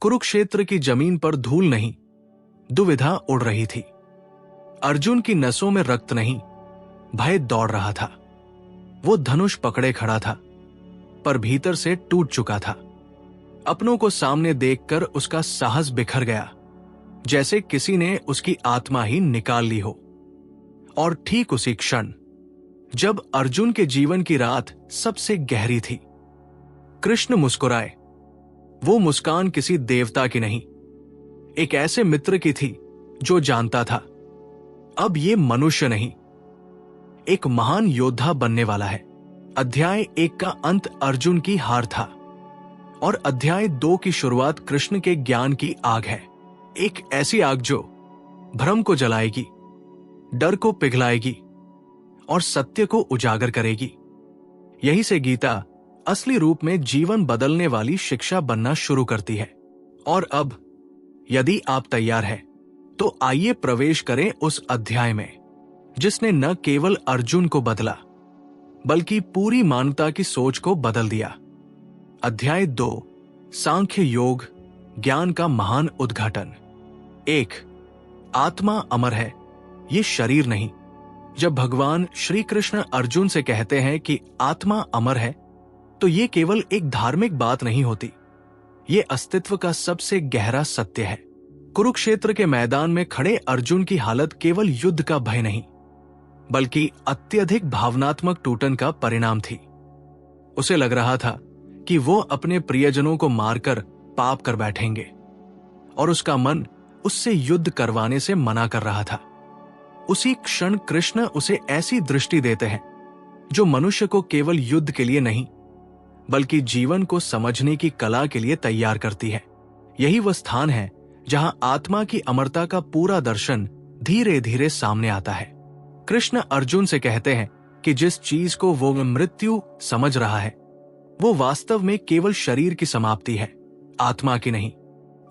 कुरुक्षेत्र की जमीन पर धूल नहीं, दुविधा उड़ रही थी। अर्जुन की नसों में रक्त नहीं, भय दौड़ रहा था। वो धनुष पकड़े खड़ा था, पर भीतर से टूट चुका था। अपनों को सामने देखकर उसका साहस बिखर गया, जैसे किसी ने उसकी आत्मा ही निकाल ली हो। और ठीक उसी क्षण, जब अर्जुन के जीवन की रात सबसे गहरी थी, कृष्ण मुस्कुराए। वो मुस्कान किसी देवता की नहीं, एक ऐसे मित्र की थी जो जानता था अब ये मनुष्य नहीं, एक महान योद्धा बनने वाला है। अध्याय 1 का अंत अर्जुन की हार था, और अध्याय 2 की शुरुआत कृष्ण के ज्ञान की आग है। एक ऐसी आग जो भ्रम को जलाएगी, डर को पिघलाएगी और सत्य को उजागर करेगी। यही से गीता असली रूप में जीवन बदलने वाली शिक्षा बनना शुरू करती है। और अब यदि आप तैयार हैं, तो आइए प्रवेश करें उस अध्याय में जिसने न केवल अर्जुन को बदला, बल्कि पूरी मानवता की सोच को बदल दिया। अध्याय 2, सांख्य योग ज्ञान का महान उद्घाटन। 1, आत्मा अमर है, ये शरीर नहीं। जब भगवान श्री कृष्ण अर्जुन से कहते हैं कि आत्मा अमर है, तो ये केवल एक धार्मिक बात नहीं होती, ये अस्तित्व का सबसे गहरा सत्य है। कुरुक्षेत्र के मैदान में खड़े अर्जुन की हालत केवल युद्ध का भय नहीं, बल्कि अत्यधिक भावनात्मक टूटन का परिणाम थी। उसे लग रहा था कि वो अपने प्रियजनों को मारकर पाप कर बैठेंगे, और उसका मन उससे युद्ध करवाने से मना कर रहा था। उसी क्षण कृष्ण उसे ऐसी दृष्टि देते हैं जो मनुष्य को केवल युद्ध के लिए नहीं, बल्कि जीवन को समझने की कला के लिए तैयार करती है। यही वह स्थान है जहां आत्मा की अमरता का पूरा दर्शन धीरे धीरे सामने आता है। कृष्ण अर्जुन से कहते हैं कि जिस चीज को वो मृत्यु समझ रहा है, वो वास्तव में केवल शरीर की समाप्ति है, आत्मा की नहीं।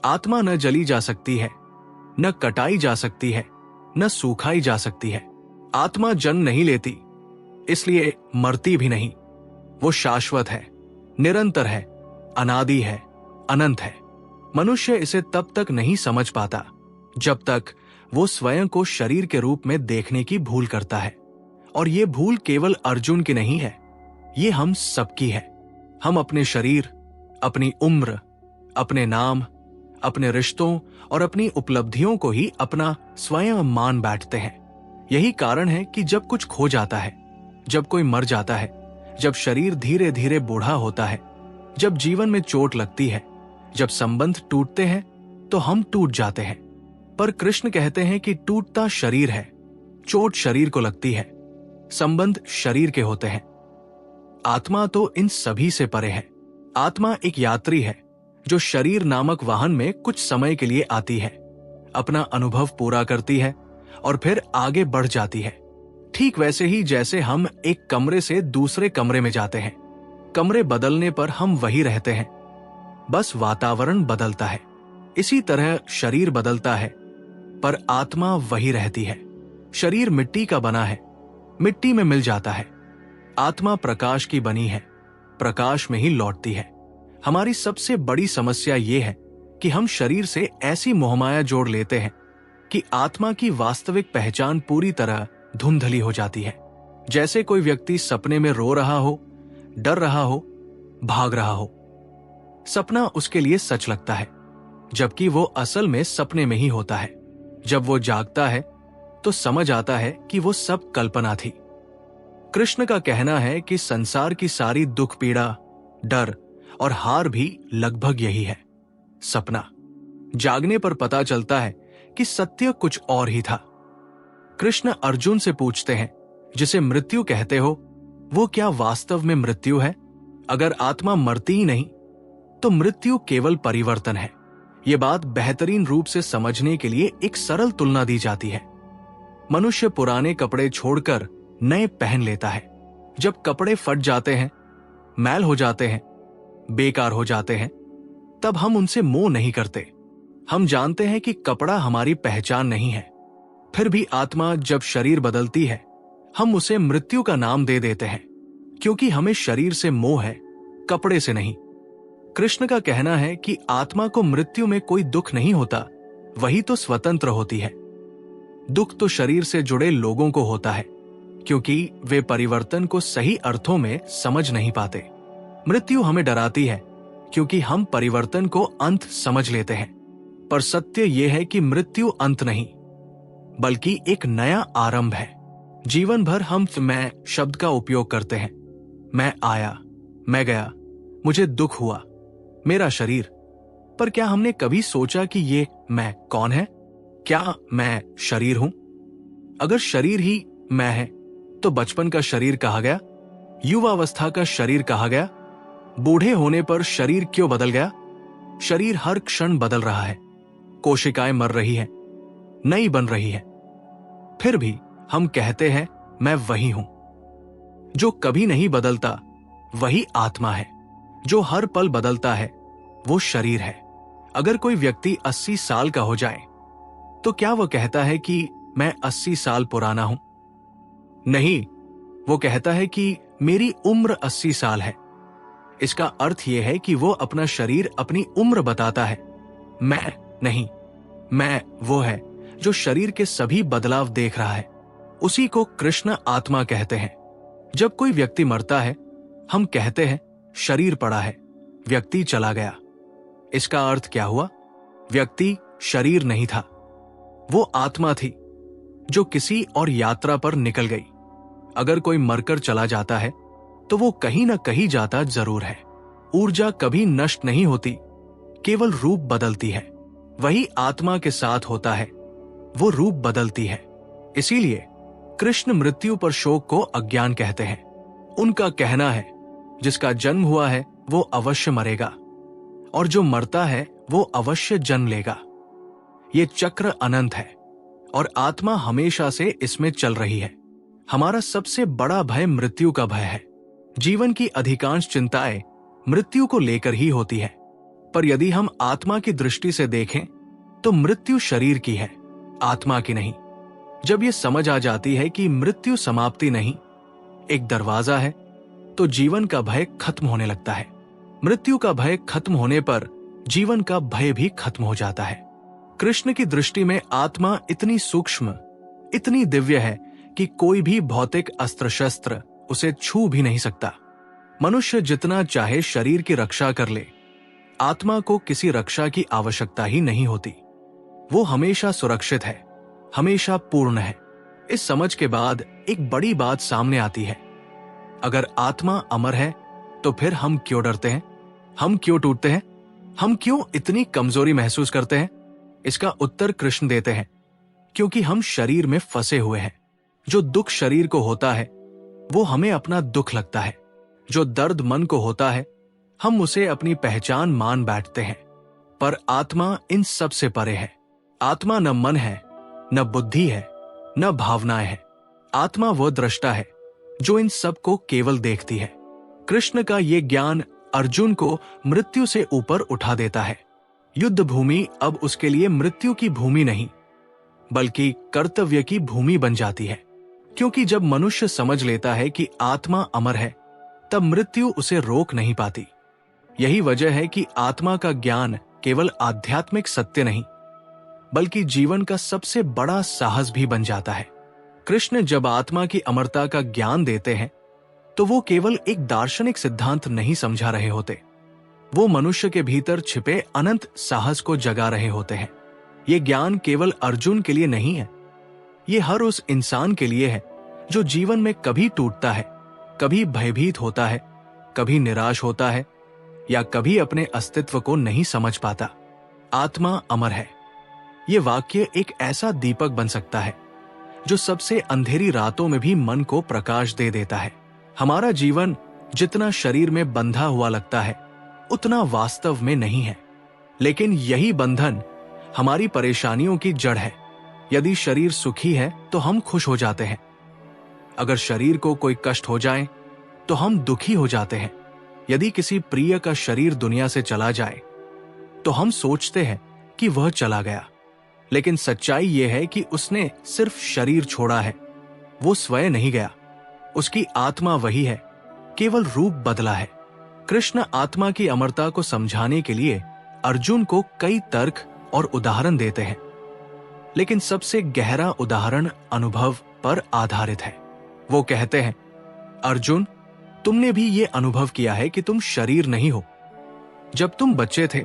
आत्मा न जली जा सकती है, न कटाई जा सकती है, न सूखाई जा सकती है। आत्मा जन्म नहीं लेती, इसलिए मरती भी नहीं। वो शाश्वत है, निरंतर है, अनादि है, अनंत है। मनुष्य इसे तब तक नहीं समझ पाता जब तक वो स्वयं को शरीर के रूप में देखने की भूल करता है। और ये भूल केवल अर्जुन की नहीं है, ये हम सबकी है। हम अपने शरीर, अपनी उम्र, अपने नाम, अपने रिश्तों और अपनी उपलब्धियों को ही अपना स्वयं मान बैठते हैं। यही कारण है कि जब कुछ खो जाता है, जब कोई मर जाता है, जब शरीर धीरे धीरे बूढ़ा होता है, जब जीवन में चोट लगती है, जब संबंध टूटते हैं, तो हम टूट जाते हैं। पर कृष्ण कहते हैं कि टूटता शरीर है, चोट शरीर को लगती है, संबंध शरीर के होते हैं। आत्मा तो इन सभी से परे है। आत्मा एक यात्री है जो शरीर नामक वाहन में कुछ समय के लिए आती है, अपना अनुभव पूरा करती है और फिर आगे बढ़ जाती है। ठीक वैसे ही जैसे हम एक कमरे से दूसरे कमरे में जाते हैं। कमरे बदलने पर हम वही रहते हैं, बस वातावरण बदलता है। इसी तरह शरीर बदलता है, पर आत्मा वही रहती है। शरीर मिट्टी का बना है, मिट्टी में मिल जाता है। आत्मा प्रकाश की बनी है, प्रकाश में ही लौटती है। हमारी सबसे बड़ी समस्या ये है कि हम शरीर से ऐसी मोहमाया जोड़ लेते हैं कि आत्मा की वास्तविक पहचान पूरी तरह धुंधली हो जाती है। जैसे कोई व्यक्ति सपने में रो रहा हो, डर रहा हो, भाग रहा हो। सपना उसके लिए सच लगता है, जबकि वो असल में सपने में ही होता है। जब वो जागता है तो समझ आता है कि वो सब कल्पना थी। कृष्ण का कहना है कि संसार की सारी दुख, पीड़ा, डर और हार भी लगभग यही है, सपना। जागने पर पता चलता है कि सत्य कुछ और ही था। कृष्ण अर्जुन से पूछते हैं, जिसे मृत्यु कहते हो, वो क्या वास्तव में मृत्यु है? अगर आत्मा मरती ही नहीं, तो मृत्यु केवल परिवर्तन है। ये बात बेहतरीन रूप से समझने के लिए एक सरल तुलना दी जाती है। मनुष्य पुराने कपड़े छोड़कर नए पहन लेता है। जब कपड़े फट जाते हैं, मैल हो जाते हैं, बेकार हो जाते हैं, तब हम उनसे मोह नहीं करते। हम जानते हैं कि कपड़ा हमारी पहचान नहीं है। फिर भी आत्मा जब शरीर बदलती है, हम उसे मृत्यु का नाम दे देते हैं, क्योंकि हमें शरीर से मोह है, कपड़े से नहीं। कृष्ण का कहना है कि आत्मा को मृत्यु में कोई दुख नहीं होता, वही तो स्वतंत्र होती है। दुख तो शरीर से जुड़े लोगों को होता है, क्योंकि वे परिवर्तन को सही अर्थों में समझ नहीं पाते। मृत्यु हमें डराती है क्योंकि हम परिवर्तन को अंत समझ लेते हैं, पर सत्य यह है कि मृत्यु अंत नहीं, बल्कि एक नया आरंभ है। जीवन भर हम मैं शब्द का उपयोग करते हैं। मैं आया, मैं गया, मुझे दुख हुआ, मेरा शरीर। पर क्या हमने कभी सोचा कि ये मैं कौन है? क्या मैं शरीर हूं? अगर शरीर ही मैं है तो बचपन का शरीर कहा गया, युवावस्था का शरीर कहा गया, बूढ़े होने पर शरीर क्यों बदल गया? शरीर हर क्षण बदल रहा है, कोशिकाएं मर रही हैं, नई बन रही है। फिर भी हम कहते हैं मैं वही हूं। जो कभी नहीं बदलता वही आत्मा है, जो हर पल बदलता है वो शरीर है। अगर कोई व्यक्ति 80 साल का हो जाए तो क्या वह कहता है कि मैं 80 साल पुराना हूं? नहीं, वो कहता है कि मेरी उम्र 80 साल है। इसका अर्थ यह है कि वो अपना शरीर अपनी उम्र बताता है। मैं नहीं, मैं वो है जो शरीर के सभी बदलाव देख रहा है। उसी को कृष्ण आत्मा कहते हैं। जब कोई व्यक्ति मरता है, हम कहते हैं शरीर पड़ा है, व्यक्ति चला गया। इसका अर्थ क्या हुआ? व्यक्ति शरीर नहीं था, वो आत्मा थी जो किसी और यात्रा पर निकल गई। अगर कोई मरकर चला जाता है तो वो कहीं ना कहीं जाता जरूर है। ऊर्जा कभी नष्ट नहीं होती, केवल रूप बदलती है। वही आत्मा के साथ होता है, वो रूप बदलती है। इसीलिए कृष्ण मृत्यु पर शोक को अज्ञान कहते हैं। उनका कहना है जिसका जन्म हुआ है वो अवश्य मरेगा, और जो मरता है वो अवश्य जन्म लेगा। ये चक्र अनंत है और आत्मा हमेशा से इसमें चल रही है। हमारा सबसे बड़ा भय मृत्यु का भय है। जीवन की अधिकांश चिंताएं मृत्यु को लेकर ही होती है। पर यदि हम आत्मा की दृष्टि से देखें तो मृत्यु शरीर की है, आत्मा की नहीं। जब ये समझ आ जाती है कि मृत्यु समाप्ति नहीं, एक दरवाजा है, तो जीवन का भय खत्म होने लगता है। मृत्यु का भय खत्म होने पर जीवन का भय भी खत्म हो जाता है। कृष्ण की दृष्टि में आत्मा इतनी सूक्ष्म, इतनी दिव्य है कि कोई भी भौतिक अस्त्र शस्त्र उसे छू भी नहीं सकता। मनुष्य जितना चाहे शरीर की रक्षा कर ले, आत्मा को किसी रक्षा की आवश्यकता ही नहीं होती। वो हमेशा सुरक्षित है, हमेशा पूर्ण है। इस समझ के बाद एक बड़ी बात सामने आती है। अगर आत्मा अमर है तो फिर हम क्यों डरते हैं? हम क्यों टूटते हैं? हम क्यों इतनी कमजोरी महसूस करते हैं? इसका उत्तर कृष्ण देते हैं, क्योंकि हम शरीर में फंसे हुए हैं। जो दुख शरीर को होता है वो हमें अपना दुख लगता है। जो दर्द मन को होता है हम उसे अपनी पहचान मान बैठते हैं। पर आत्मा इन सब से परे है। आत्मा न मन है, न बुद्धि है, न भावनाएं है। आत्मा वो दृष्टा है जो इन सब को केवल देखती है। कृष्ण का ये ज्ञान अर्जुन को मृत्यु से ऊपर उठा देता है। युद्ध भूमि अब उसके लिए मृत्यु की भूमि नहीं, बल्कि कर्तव्य की भूमि बन जाती है। क्योंकि जब मनुष्य समझ लेता है कि आत्मा अमर है, तब मृत्यु उसे रोक नहीं पाती। यही वजह है कि आत्मा का ज्ञान केवल आध्यात्मिक सत्य नहीं, बल्कि जीवन का सबसे बड़ा साहस भी बन जाता है। कृष्ण जब आत्मा की अमरता का ज्ञान देते हैं तो वो केवल एक दार्शनिक सिद्धांत नहीं समझा रहे होते, वो मनुष्य के भीतर छिपे अनंत साहस को जगा रहे होते हैं। ये ज्ञान केवल अर्जुन के लिए नहीं है, ये हर उस इंसान के लिए है जो जीवन में कभी टूटता है, कभी भयभीत होता है, कभी निराश होता है, या कभी अपने अस्तित्व को नहीं समझ पाता। आत्मा अमर है, ये वाक्य एक ऐसा दीपक बन सकता है जो सबसे अंधेरी रातों में भी मन को प्रकाश दे देता है। हमारा जीवन जितना शरीर में बंधा हुआ लगता है उतना वास्तव में नहीं है, लेकिन यही बंधन हमारी परेशानियों की जड़ है। यदि शरीर सुखी है तो हम खुश हो जाते हैं, अगर शरीर को कोई कष्ट हो जाए तो हम दुखी हो जाते हैं। यदि किसी प्रिय का शरीर दुनिया से चला जाए तो हम सोचते हैं कि वह चला गया, लेकिन सच्चाई यह है कि उसने सिर्फ शरीर छोड़ा है, वो स्वयं नहीं गया। उसकी आत्मा वही है, केवल रूप बदला है। कृष्ण आत्मा की अमरता को समझाने के लिए अर्जुन को कई तर्क और उदाहरण देते हैं, लेकिन सबसे गहरा उदाहरण अनुभव पर आधारित है। वो कहते हैं, अर्जुन, तुमने भी ये अनुभव किया है कि तुम शरीर नहीं हो। जब तुम बच्चे थे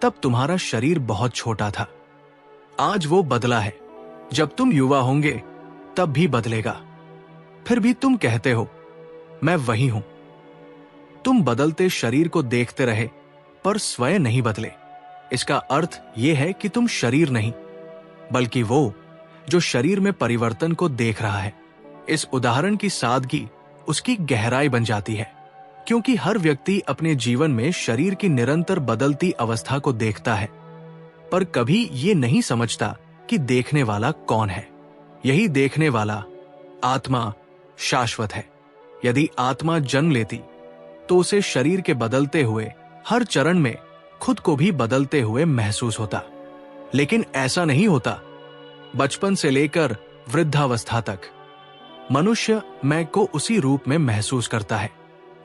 तब तुम्हारा शरीर बहुत छोटा था। आज वो बदला है। जब तुम युवा होंगे तब भी बदलेगा। फिर भी तुम कहते हो मैं वही हूं। तुम बदलते शरीर को देखते रहे पर स्वयं नहीं बदले। इसका अर्थ यह है कि तुम शरीर नहीं, बल्कि वो जो शरीर में परिवर्तन को देख रहा है। इस उदाहरण की सादगी उसकी गहराई बन जाती है, क्योंकि हर व्यक्ति अपने जीवन में शरीर की निरंतर बदलती अवस्था को देखता है, पर कभी ये नहीं समझता कि देखने वाला कौन है। यही देखने वाला आत्मा शाश्वत है। यदि आत्मा जन्म लेती तो उसे शरीर के बदलते हुए हर चरण में खुद को भी बदलते हुए महसूस होता, लेकिन ऐसा नहीं होता। बचपन से लेकर वृद्धावस्था तक मनुष्य मैं को उसी रूप में महसूस करता है।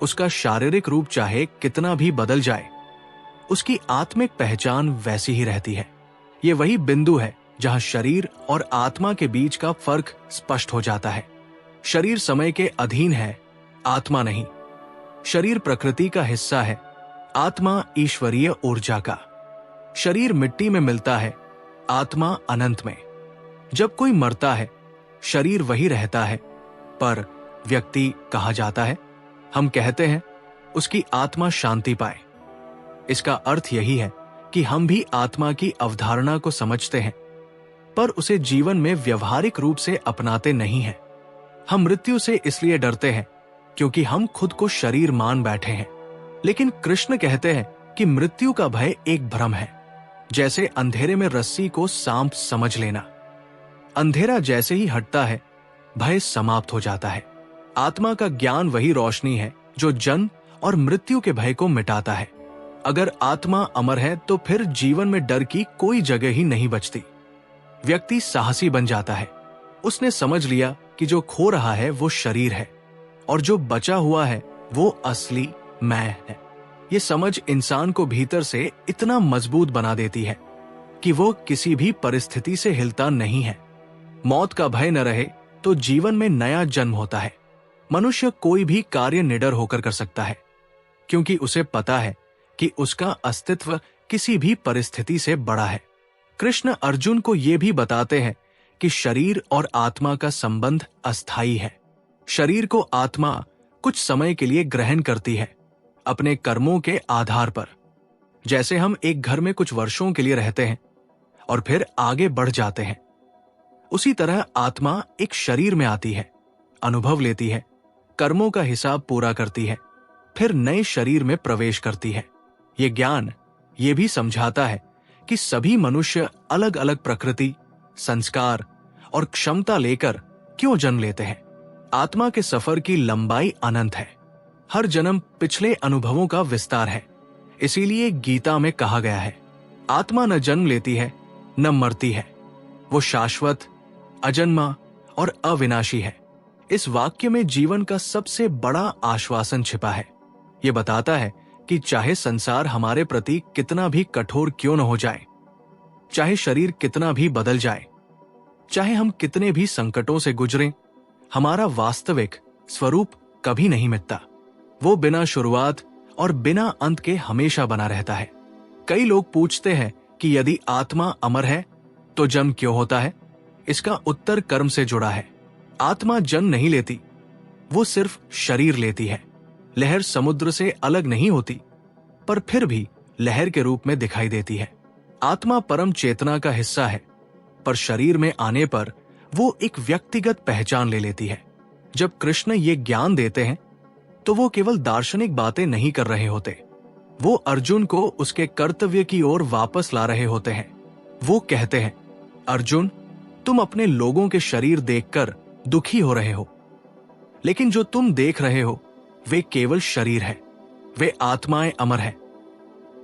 उसका शारीरिक रूप चाहे कितना भी बदल जाए, उसकी आत्मिक पहचान वैसी ही रहती है। ये वही बिंदु है जहां शरीर और आत्मा के बीच का फर्क स्पष्ट हो जाता है। शरीर समय के अधीन है, आत्मा नहीं। शरीर प्रकृति का हिस्सा है, आत्मा ईश्वरीय ऊर्जा का। शरीर मिट्टी में मिलता है, आत्मा अनंत में। जब कोई मरता है शरीर वही रहता है, पर व्यक्ति कहा जाता है। हम कहते हैं उसकी आत्मा शांति पाए। इसका अर्थ यही है कि हम भी आत्मा की अवधारणा को समझते हैं, पर उसे जीवन में व्यवहारिक रूप से अपनाते नहीं हैं। हम मृत्यु से इसलिए डरते हैं क्योंकि हम खुद को शरीर मान बैठे हैं। लेकिन कृष्ण कहते हैं कि मृत्यु का भय एक भ्रम है, जैसे अंधेरे में रस्सी को सांप समझ लेना। अंधेरा जैसे ही हटता है, भय समाप्त हो जाता है। आत्मा का ज्ञान वही रोशनी है जो जन्म और मृत्यु के भय को मिटाता है। अगर आत्मा अमर है तो फिर जीवन में डर की कोई जगह ही नहीं बचती। व्यक्ति साहसी बन जाता है। उसने समझ लिया कि जो खो रहा है वो शरीर है और जो बचा हुआ है वो असली मैं है। ये समझ इंसान को भीतर से इतना मजबूत बना देती है कि वो किसी भी परिस्थिति से हिलता नहीं है। मौत का भय न रहे तो जीवन में नया जन्म होता है। मनुष्य कोई भी कार्य निडर होकर कर सकता है, क्योंकि उसे पता है कि उसका अस्तित्व किसी भी परिस्थिति से बड़ा है। कृष्ण अर्जुन को यह भी बताते हैं कि शरीर और आत्मा का संबंध अस्थायी है। शरीर को आत्मा कुछ समय के लिए ग्रहण करती है, अपने कर्मों के आधार पर। जैसे हम एक घर में कुछ वर्षों के लिए रहते हैं और फिर आगे बढ़ जाते हैं, उसी तरह आत्मा एक शरीर में आती है, अनुभव लेती है, कर्मों का हिसाब पूरा करती है, फिर नए शरीर में प्रवेश करती है। ये ज्ञान ये भी समझाता है कि सभी मनुष्य अलग अलग प्रकृति, संस्कार और क्षमता लेकर क्यों जन्म लेते हैं। आत्मा के सफर की लंबाई अनंत है। हर जन्म पिछले अनुभवों का विस्तार है। इसीलिए गीता में कहा गया है, आत्मा न जन्म लेती है न मरती है, वो शाश्वत, अजन्मा और अविनाशी है। इस वाक्य में जीवन का सबसे बड़ा आश्वासन छिपा है। ये बताता है कि चाहे संसार हमारे प्रति कितना भी कठोर क्यों न हो जाए, चाहे शरीर कितना भी बदल जाए, चाहे हम कितने भी संकटों से गुजरें, हमारा वास्तविक स्वरूप कभी नहीं मिटता। वो बिना शुरुआत और बिना अंत के हमेशा बना रहता है। कई लोग पूछते हैं कि यदि आत्मा अमर है तो जन्म क्यों होता है। इसका उत्तर कर्म से जुड़ा है। आत्मा जन्म नहीं लेती, वो सिर्फ शरीर लेती है। लहर समुद्र से अलग नहीं होती, पर फिर भी लहर के रूप में दिखाई देती है। आत्मा परम चेतना का हिस्सा है, पर शरीर में आने पर वो एक व्यक्तिगत पहचान ले लेती है। जब कृष्ण ये ज्ञान देते हैं तो वो केवल दार्शनिक बातें नहीं कर रहे होते, वो अर्जुन को उसके कर्तव्य की ओर वापस ला रहे होते हैं। वो कहते हैं, अर्जुन, तुम अपने लोगों के शरीर देखकर दुखी हो रहे हो, लेकिन जो तुम देख रहे हो वे केवल शरीर है। वे आत्माएं अमर है,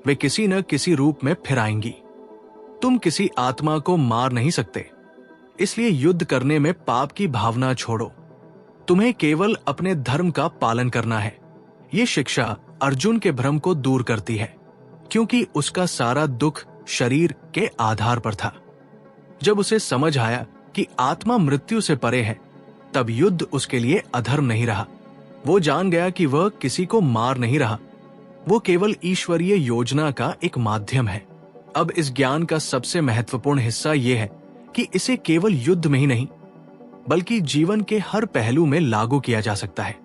वे किसी न किसी रूप में फिर आएंगी। तुम किसी आत्मा को मार नहीं सकते, इसलिए युद्ध करने में पाप की भावना छोड़ो। तुम्हें केवल अपने धर्म का पालन करना है। ये शिक्षा अर्जुन के भ्रम को दूर करती है, क्योंकि उसका सारा दुख शरीर के आधार पर था। जब उसे समझ आया कि आत्मा मृत्यु से परे है, तब युद्ध उसके लिए अधर्म नहीं रहा। वो जान गया कि वह किसी को मार नहीं रहा, वो केवल ईश्वरीय योजना का एक माध्यम है। अब इस ज्ञान का सबसे महत्वपूर्ण हिस्सा यह है कि इसे केवल युद्ध में ही नहीं, बल्कि जीवन के हर पहलू में लागू किया जा सकता है।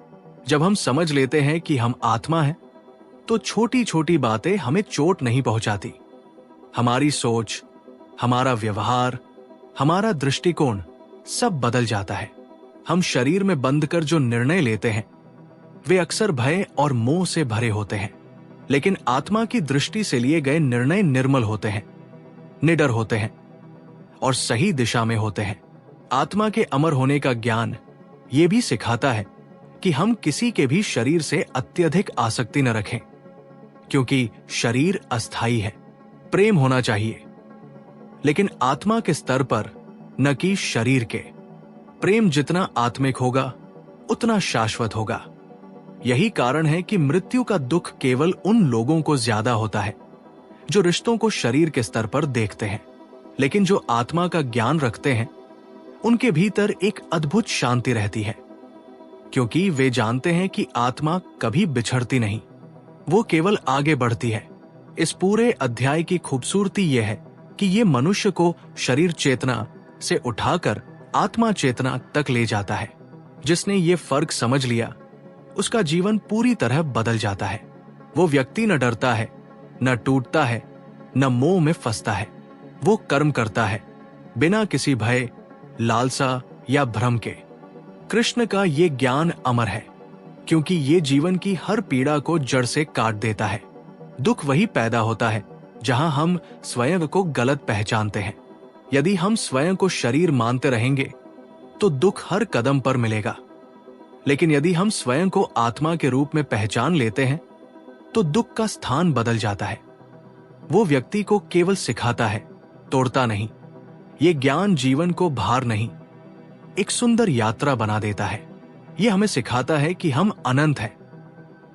जब हम समझ लेते हैं कि हम आत्मा हैं, तो छोटी छोटी बातें हमें चोट नहीं पहुंचाती। हमारी सोच, हमारा व्यवहार, हमारा दृष्टिकोण सब बदल जाता है। हम शरीर में बंद कर जो निर्णय लेते हैं, वे अक्सर भय और मोह से भरे होते हैं, लेकिन आत्मा की दृष्टि से लिए गए निर्णय निर्मल होते हैं, निडर होते हैं और सही दिशा में होते हैं। आत्मा के अमर होने का ज्ञान ये भी सिखाता है कि हम किसी के भी शरीर से अत्यधिक आसक्ति न रखें, क्योंकि शरीर अस्थायी है। प्रेम होना चाहिए, लेकिन आत्मा के स्तर पर, न कि शरीर के। प्रेम जितना आत्मिक होगा, उतना शाश्वत होगा। यही कारण है कि मृत्यु का दुख केवल उन लोगों को ज्यादा होता है जो रिश्तों को शरीर के स्तर पर देखते हैं, लेकिन जो आत्मा का ज्ञान रखते हैं, उनके भीतर एक अद्भुत शांति रहती है, क्योंकि वे जानते हैं कि आत्मा कभी बिछड़ती नहीं, वो केवल आगे बढ़ती है। इस पूरे अध्याय की खूबसूरती यह है कि ये मनुष्य को शरीर चेतना से उठाकर आत्मा चेतना तक ले जाता है। जिसने ये फर्क समझ लिया, उसका जीवन पूरी तरह बदल जाता है। वो व्यक्ति न डरता है, न टूटता है, न मोह में फंसता है। वो कर्म करता है बिना किसी भय, लालसा या भ्रम के। कृष्ण का ये ज्ञान अमर है, क्योंकि ये जीवन की हर पीड़ा को जड़ से काट देता है। दुख वही पैदा होता है जहां हम स्वयं को गलत पहचानते हैं। यदि हम स्वयं को शरीर मानते रहेंगे, तो दुख हर कदम पर मिलेगा। लेकिन यदि हम स्वयं को आत्मा के रूप में पहचान लेते हैं, तो दुख का स्थान बदल जाता है। वो व्यक्ति को केवल सिखाता है, तोड़ता नहीं। ये ज्ञान जीवन को भार नहीं, एक सुंदर यात्रा बना देता है। ये हमें सिखाता है कि हम अनंत हैं।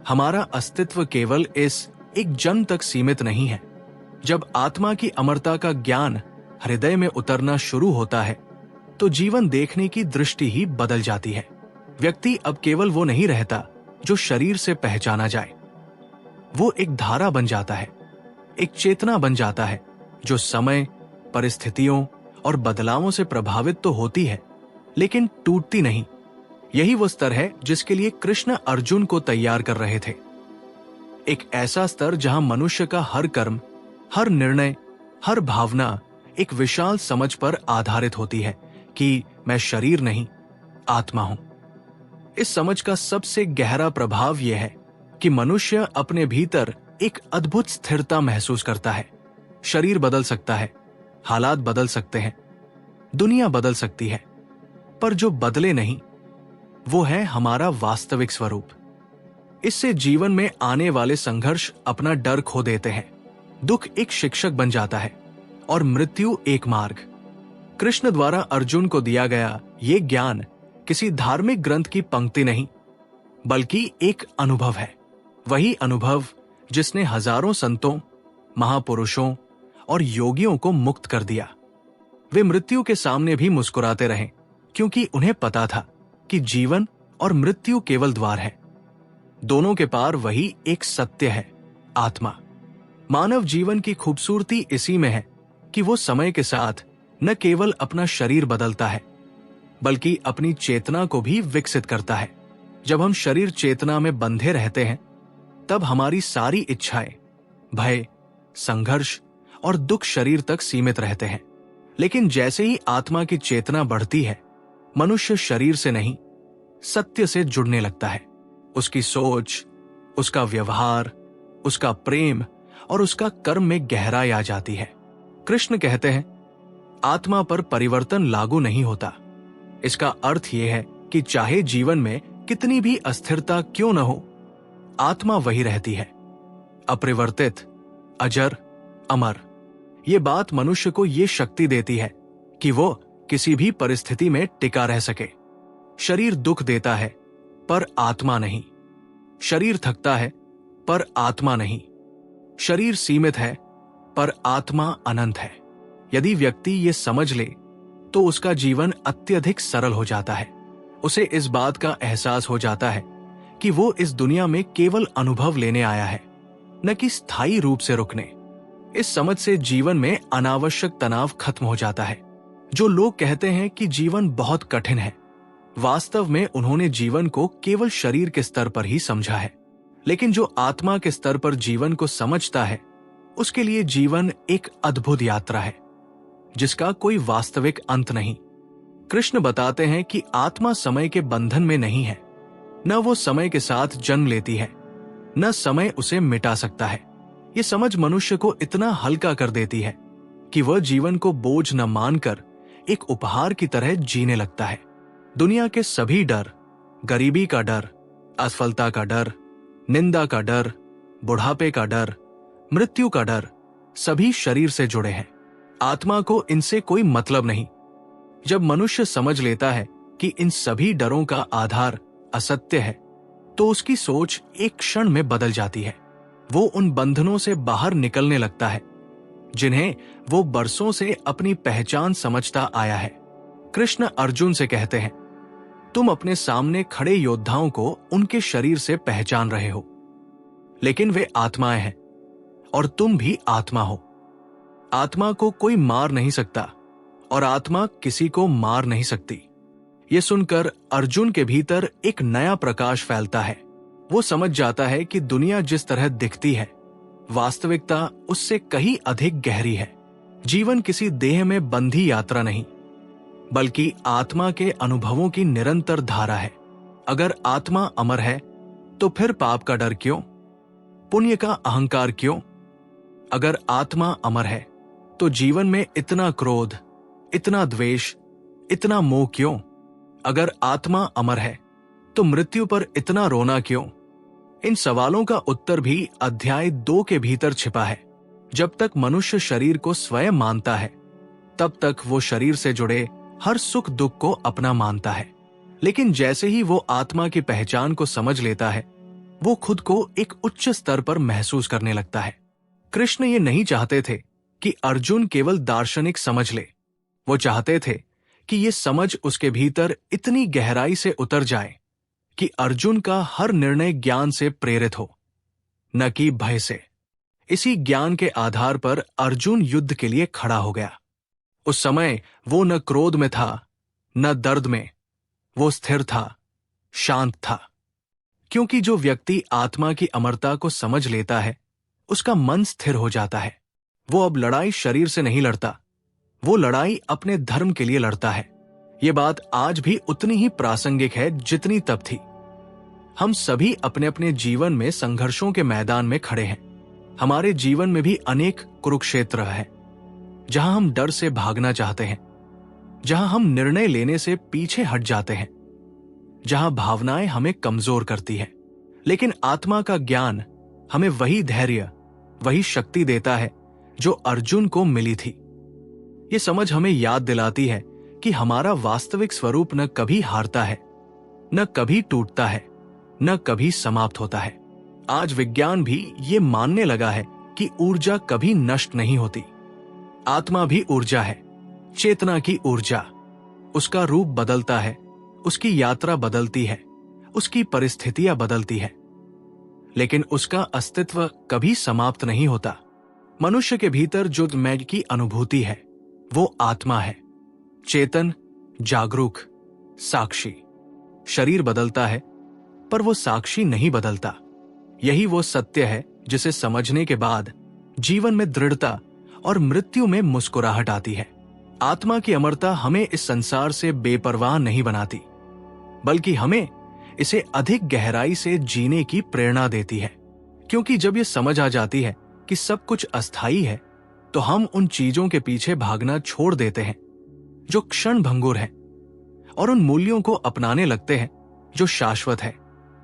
हमारा अस्तित्व केवल इस एक जन्म तक सीमित नहीं है। जब आत्मा की अमरता का ज्ञान हृदय में उतरना शुरू होता है, तो जीवन देखने की दृष्टि ही बदल जाती है। व्यक्ति अब केवल वो नहीं रहता जो शरीर से पहचाना जाए। वो एक धारा बन जाता है, एक चेतना बन जाता है जो समय, परिस्थितियों और बदलावों से प्रभावित तो होती है, लेकिन टूटती नहीं। यही वो स्तर है जिसके लिए कृष्ण अर्जुन को तैयार कर रहे थे। एक ऐसा स्तर जहां मनुष्य का हर कर्म, हर निर्णय, हर भावना एक विशाल समझ पर आधारित होती है कि मैं शरीर नहीं, आत्मा हूं। इस समझ का सबसे गहरा प्रभाव यह है कि मनुष्य अपने भीतर एक अद्भुत स्थिरता महसूस करता है। शरीर बदल सकता है, हालात बदल सकते हैं, दुनिया बदल सकती है, पर जो बदले नहीं, वो है हमारा वास्तविक स्वरूप। इससे जीवन में आने वाले संघर्ष अपना डर खो देते हैं। दुख एक शिक्षक बन जाता है और मृत्यु एक मार्ग। कृष्ण द्वारा अर्जुन को दिया गया ये ज्ञान किसी धार्मिक ग्रंथ की पंक्ति नहीं, बल्कि एक अनुभव है। वही अनुभव जिसने हजारों संतों, महापुरुषों और योगियों को मुक्त कर दिया। वे मृत्यु के सामने भी मुस्कुराते रहे, क्योंकि उन्हें पता था कि जीवन और मृत्यु केवल द्वार है। दोनों के पार वही एक सत्य है, आत्मा। मानव जीवन की खूबसूरती इसी में है कि वो समय के साथ न केवल अपना शरीर बदलता है, बल्कि अपनी चेतना को भी विकसित करता है। जब हम शरीर चेतना में बंधे रहते हैं, तब हमारी सारी इच्छाएं, भय, संघर्ष और दुख शरीर तक सीमित रहते हैं। लेकिन जैसे ही आत्मा की चेतना बढ़ती है, मनुष्य शरीर से नहीं, सत्य से जुड़ने लगता है। उसकी सोच, उसका व्यवहार, उसका प्रेम और उसका कर्म में गहराई आ जाती है। कृष्ण कहते हैं, आत्मा पर परिवर्तन लागू नहीं होता। इसका अर्थ यह है कि चाहे जीवन में कितनी भी अस्थिरता क्यों न हो, आत्मा वही रहती है, अपरिवर्तित, अजर, अमर। ये बात मनुष्य को ये शक्ति देती है कि वो किसी भी परिस्थिति में टिका रह सके। शरीर दुख देता है, पर आत्मा नहीं। शरीर थकता है, पर आत्मा नहीं। शरीर सीमित है पर आत्मा अनंत है। यदि व्यक्ति ये समझ ले तो उसका जीवन अत्यधिक सरल हो जाता है। उसे इस बात का एहसास हो जाता है कि वो इस दुनिया में केवल अनुभव लेने आया है, न कि स्थायी रूप से रुकने। इस समझ से जीवन में अनावश्यक तनाव खत्म हो जाता है। जो लोग कहते हैं कि जीवन बहुत कठिन है, वास्तव में उन्होंने जीवन को केवल शरीर के स्तर पर ही समझा है। लेकिन जो आत्मा के स्तर पर जीवन को समझता है, उसके लिए जीवन एक अद्भुत यात्रा है जिसका कोई वास्तविक अंत नहीं। कृष्ण बताते हैं कि आत्मा समय के बंधन में नहीं है। न वो समय के साथ जन्म लेती है, न समय उसे मिटा सकता है। ये समझ मनुष्य को इतना हल्का कर देती है कि वह जीवन को बोझ न मानकर एक उपहार की तरह जीने लगता है। दुनिया के सभी डर, गरीबी का डर, असफलता का डर, निंदा का डर, बुढ़ापे का डर, मृत्यु का डर, सभी शरीर से जुड़े हैं। आत्मा को इनसे कोई मतलब नहीं। जब मनुष्य समझ लेता है कि इन सभी डरों का आधार असत्य है, तो उसकी सोच एक क्षण में बदल जाती है। वो उन बंधनों से बाहर निकलने लगता है जिन्हें वो बरसों से अपनी पहचान समझता आया है। कृष्ण अर्जुन से कहते हैं, तुम अपने सामने खड़े योद्धाओं को उनके शरीर से पहचान रहे हो, लेकिन वे आत्माएं हैं और तुम भी आत्मा हो। आत्मा को कोई मार नहीं सकता और आत्मा किसी को मार नहीं सकती। ये सुनकर अर्जुन के भीतर एक नया प्रकाश फैलता है। वो समझ जाता है कि दुनिया जिस तरह दिखती है, वास्तविकता उससे कहीं अधिक गहरी है। जीवन किसी देह में बंधी यात्रा नहीं, बल्कि आत्मा के अनुभवों की निरंतर धारा है। अगर आत्मा अमर है तो फिर पाप का डर क्यों, पुण्य का अहंकार क्यों? अगर आत्मा अमर है तो जीवन में इतना क्रोध, इतना द्वेष, इतना मोह क्यों? अगर आत्मा अमर है तो मृत्यु पर इतना रोना क्यों? इन सवालों का उत्तर भी अध्याय 2 के भीतर छिपा है। जब तक मनुष्य शरीर को स्वयं मानता है, तब तक वो शरीर से जुड़े हर सुख दुख को अपना मानता है। लेकिन जैसे ही वो आत्मा की पहचान को समझ लेता है, वो खुद को एक उच्च स्तर पर महसूस करने लगता है। कृष्ण ये नहीं चाहते थे कि अर्जुन केवल दार्शनिक समझ ले। वो चाहते थे कि ये समझ उसके भीतर इतनी गहराई से उतर जाए कि अर्जुन का हर निर्णय ज्ञान से प्रेरित हो, न कि भय से। इसी ज्ञान के आधार पर अर्जुन युद्ध के लिए खड़ा हो गया। उस समय वो न क्रोध में था, न दर्द में। वो स्थिर था, शांत था। क्योंकि जो व्यक्ति आत्मा की अमरता को समझ लेता है, उसका मन स्थिर हो जाता है। वो अब लड़ाई शरीर से नहीं लड़ता, वो लड़ाई अपने धर्म के लिए लड़ता है। ये बात आज भी उतनी ही प्रासंगिक है जितनी तब थी। हम सभी अपने अपने जीवन में संघर्षों के मैदान में खड़े हैं। हमारे जीवन में भी अनेक कुरुक्षेत्र हैं, जहां हम डर से भागना चाहते हैं, जहां हम निर्णय लेने से पीछे हट जाते हैं, जहां भावनाएं हमें कमजोर करती हैं। लेकिन आत्मा का ज्ञान हमें वही धैर्य, वही शक्ति देता है जो अर्जुन को मिली थी। ये समझ हमें याद दिलाती है कि हमारा वास्तविक स्वरूप न कभी हारता है, न कभी टूटता है, न कभी समाप्त होता है। आज विज्ञान भी ये मानने लगा है कि ऊर्जा कभी नष्ट नहीं होती। आत्मा भी ऊर्जा है, चेतना की ऊर्जा। उसका रूप बदलता है, उसकी यात्रा बदलती है, उसकी परिस्थितियां बदलती है, लेकिन उसका अस्तित्व कभी समाप्त नहीं होता। मनुष्य के भीतर जो मैं की अनुभूति है, वो आत्मा है, चेतन, जागरूक, साक्षी। शरीर बदलता है, पर वो साक्षी नहीं बदलता। यही वो सत्य है जिसे समझने के बाद जीवन में दृढ़ता और मृत्यु में मुस्कुराहट आती है। आत्मा की अमरता हमें इस संसार से बेपरवाह नहीं बनाती, बल्कि हमें इसे अधिक गहराई से जीने की प्रेरणा देती है। क्योंकि जब ये समझ आ जाती है कि सब कुछ अस्थायी है, तो हम उन चीजों के पीछे भागना छोड़ देते हैं जो क्षण भंगुर हैं, और उन मूल्यों को अपनाने लगते हैं जो शाश्वत है।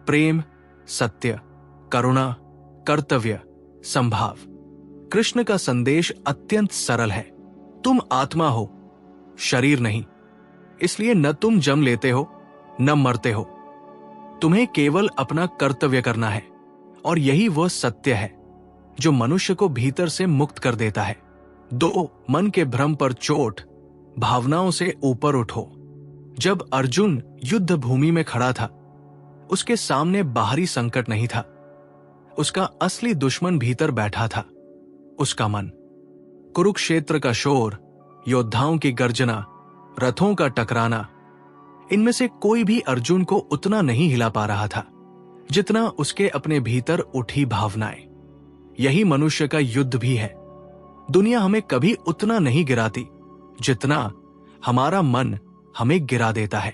प्रेम, सत्य, करुणा, कर्तव्य, संभाव। कृष्ण का संदेश अत्यंत सरल है। तुम आत्मा हो, शरीर नहीं। इसलिए न तुम जन्म लेते हो, न मरते हो। तुम्हें केवल अपना कर्तव्य करना है और यही वह सत्य है जो मनुष्य को भीतर से मुक्त कर देता है। 2 मन के भ्रम पर चोट, भावनाओं से ऊपर उठो। जब अर्जुन युद्ध भूमि में खड़ा था, उसके सामने बाहरी संकट नहीं था, उसका असली दुश्मन भीतर बैठा था, उसका मन। कुरुक्षेत्र का शोर, योद्धाओं की गर्जना, रथों का टकराना, इनमें से कोई भी अर्जुन को उतना नहीं हिला पा रहा था जितना उसके अपने भीतर उठी भावनाएं। यही मनुष्य का युद्ध भी है। दुनिया हमें कभी उतना नहीं गिराती जितना हमारा मन हमें गिरा देता है।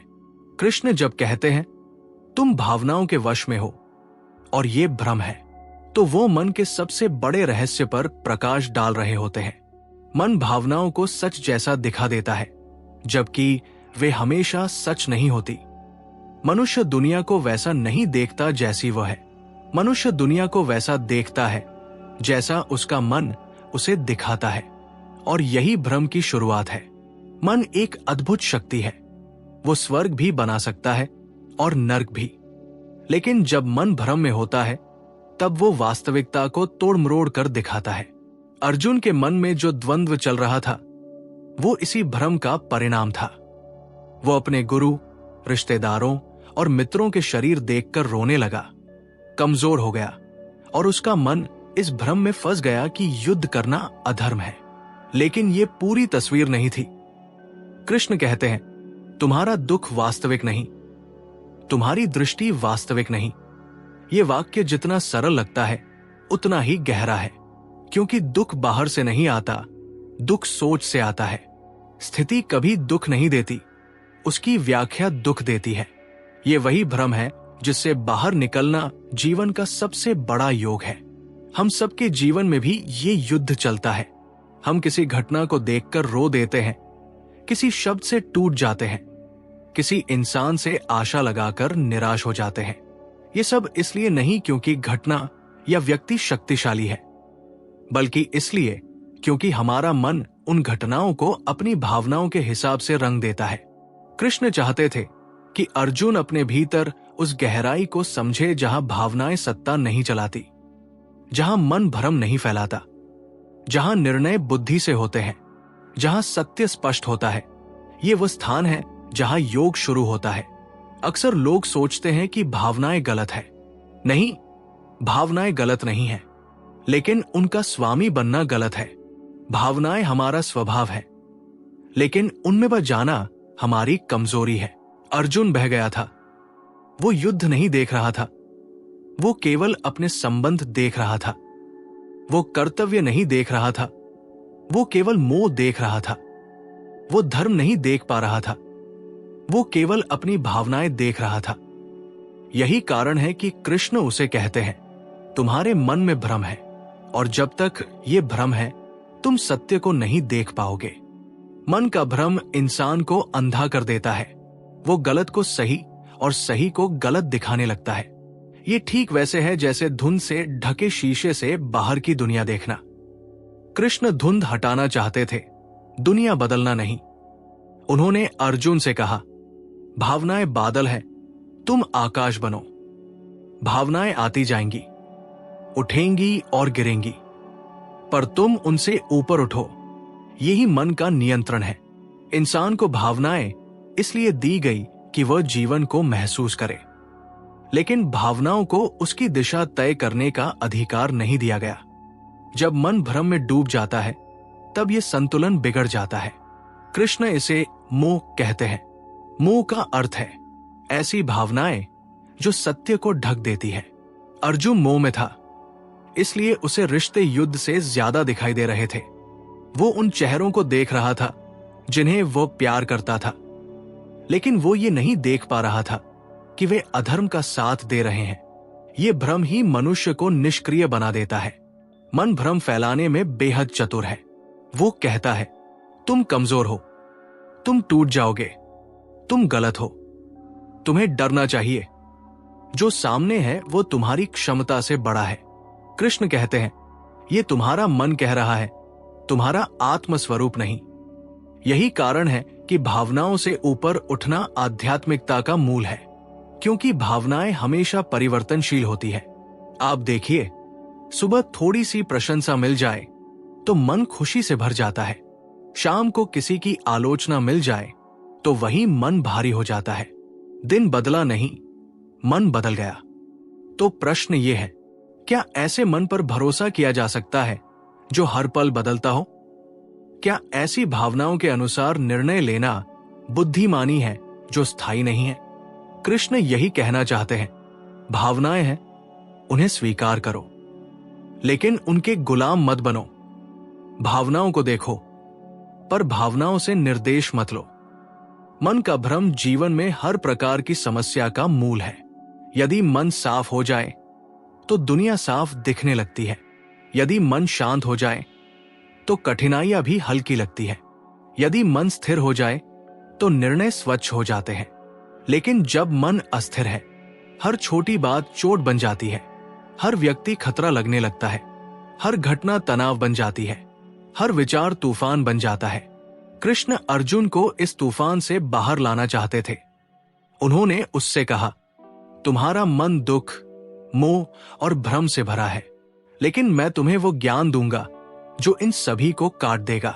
कृष्ण जब कहते हैं तुम भावनाओं के वश में हो और ये भ्रम है, तो वो मन के सबसे बड़े रहस्य पर प्रकाश डाल रहे होते हैं। मन भावनाओं को सच जैसा दिखा देता है, जबकि वे हमेशा सच नहीं होती। मनुष्य दुनिया को वैसा नहीं देखता जैसी वह है। मनुष्य दुनिया को वैसा देखता है जैसा उसका मन उसे दिखाता है, और यही भ्रम की शुरुआत है। मन एक अद्भुत शक्ति है। वो स्वर्ग भी बना सकता है और नर्क भी। लेकिन जब मन भ्रम में होता है, तब वो वास्तविकता को तोड़ मरोड़ कर दिखाता है। अर्जुन के मन में जो द्वंद्व चल रहा था, वो इसी भ्रम का परिणाम था। वो अपने गुरु, रिश्तेदारों और मित्रों के शरीर देखकर रोने लगा, कमजोर हो गया, और उसका मन इस भ्रम में फंस गया कि युद्ध करना अधर्म है। लेकिन ये पूरी तस्वीर नहीं थी। कृष्ण कहते हैं, तुम्हारा दुख वास्तविक नहीं, तुम्हारी दृष्टि वास्तविक नहीं। ये वाक्य जितना सरल लगता है, उतना ही गहरा है, क्योंकि दुख बाहर से नहीं आता, दुख सोच से आता है। स्थिति कभी दुख नहीं देती, उसकी व्याख्या दुख देती है। ये वही भ्रम है जिससे बाहर निकलना जीवन का सबसे बड़ा योग है। हम सबके जीवन में भी ये युद्ध चलता है। हम किसी घटना को देखकर रो देते हैं, किसी शब्द से टूट जाते हैं, किसी इंसान से आशा लगाकर निराश हो जाते हैं। ये सब इसलिए नहीं क्योंकि घटना या व्यक्ति शक्तिशाली है, बल्कि इसलिए क्योंकि हमारा मन उन घटनाओं को अपनी भावनाओं के हिसाब से रंग देता है। कृष्ण चाहते थे कि अर्जुन अपने भीतर उस गहराई को समझे जहां भावनाएं सत्ता नहीं चलाती, जहां मन भ्रम नहीं फैलाता, जहां निर्णय बुद्धि से होते हैं, जहां सत्य स्पष्ट होता है। ये वो स्थान है जहां योग शुरू होता है। अक्सर लोग सोचते हैं कि भावनाएं गलत है। नहीं, भावनाएं गलत नहीं है, लेकिन उनका स्वामी बनना गलत है। भावनाएं हमारा स्वभाव है, लेकिन उनमें बच जाना हमारी कमजोरी है। अर्जुन बह गया था। वो युद्ध नहीं देख रहा था, वो केवल अपने संबंध देख रहा था। वो कर्तव्य नहीं देख रहा था, वो केवल मोह देख रहा था। वो धर्म नहीं देख पा रहा था, वो केवल अपनी भावनाएं देख रहा था। यही कारण है कि कृष्ण उसे कहते हैं, तुम्हारे मन में भ्रम है, और जब तक ये भ्रम है, तुम सत्य को नहीं देख पाओगे। मन का भ्रम इंसान को अंधा कर देता है। वो गलत को सही और सही को गलत दिखाने लगता है। ये ठीक वैसे है जैसे धुंध से ढके शीशे से बाहर की दुनिया देखना। कृष्ण धुंध हटाना चाहते थे, दुनिया बदलना नहीं। उन्होंने अर्जुन से कहा, भावनाएं बादल है, तुम आकाश बनो। भावनाएं आती जाएंगी, उठेंगी और गिरेंगी, पर तुम उनसे ऊपर उठो। यही मन का नियंत्रण है। इंसान को भावनाएं इसलिए दी गई कि वह जीवन को महसूस करे, लेकिन भावनाओं को उसकी दिशा तय करने का अधिकार नहीं दिया गया। जब मन भ्रम में डूब जाता है, तब यह संतुलन बिगड़ जाता है। कृष्ण इसे मोह कहते हैं। मोह का अर्थ है ऐसी भावनाएं जो सत्य को ढक देती है। अर्जुन मोह में था, इसलिए उसे रिश्ते युद्ध से ज्यादा दिखाई दे रहे थे। वो उन चेहरों को देख रहा था जिन्हें वो प्यार करता था, लेकिन वो ये नहीं देख पा रहा था कि वे अधर्म का साथ दे रहे हैं। ये भ्रम ही मनुष्य को निष्क्रिय बना देता है। मन भ्रम फैलाने में बेहद चतुर है। वो कहता है, तुम कमजोर हो, तुम टूट जाओगे, तुम गलत हो, तुम्हें डरना चाहिए। जो सामने है वो तुम्हारी क्षमता से बड़ा है। कृष्ण कहते हैं, ये तुम्हारा मन कह रहा है, तुम्हारा आत्मस्वरूप नहीं। यही कारण है कि भावनाओं से ऊपर उठना आध्यात्मिकता का मूल है, क्योंकि भावनाएं हमेशा परिवर्तनशील होती है। आप देखिए, सुबह थोड़ी सी प्रशंसा मिल जाए तो मन खुशी से भर जाता है। शाम को किसी की आलोचना मिल जाए तो वही मन भारी हो जाता है। दिन बदला नहीं, मन बदल गया। तो प्रश्न ये है, क्या ऐसे मन पर भरोसा किया जा सकता है जो हर पल बदलता हो? क्या ऐसी भावनाओं के अनुसार निर्णय लेना बुद्धिमानी है जो स्थायी नहीं है? कृष्ण यही कहना चाहते हैं, भावनाएं हैं, उन्हें स्वीकार करो, लेकिन उनके गुलाम मत बनो। भावनाओं को देखो, पर भावनाओं से निर्देश मत लो। मन का भ्रम जीवन में हर प्रकार की समस्या का मूल है। यदि मन साफ हो जाए तो दुनिया साफ दिखने लगती है। यदि मन शांत हो जाए तो कठिनाइयां भी हल्की लगती है। यदि मन स्थिर हो जाए तो निर्णय स्वच्छ हो जाते हैं। लेकिन जब मन अस्थिर है, हर छोटी बात चोट बन जाती है। हर व्यक्ति खतरा लगने लगता है। हर घटना तनाव बन जाती है। हर विचार तूफान बन जाता है। कृष्ण अर्जुन को इस तूफान से बाहर लाना चाहते थे। उन्होंने उससे कहा, तुम्हारा मन दुख, मोह और भ्रम से भरा है, लेकिन मैं तुम्हें वो ज्ञान दूंगा जो इन सभी को काट देगा।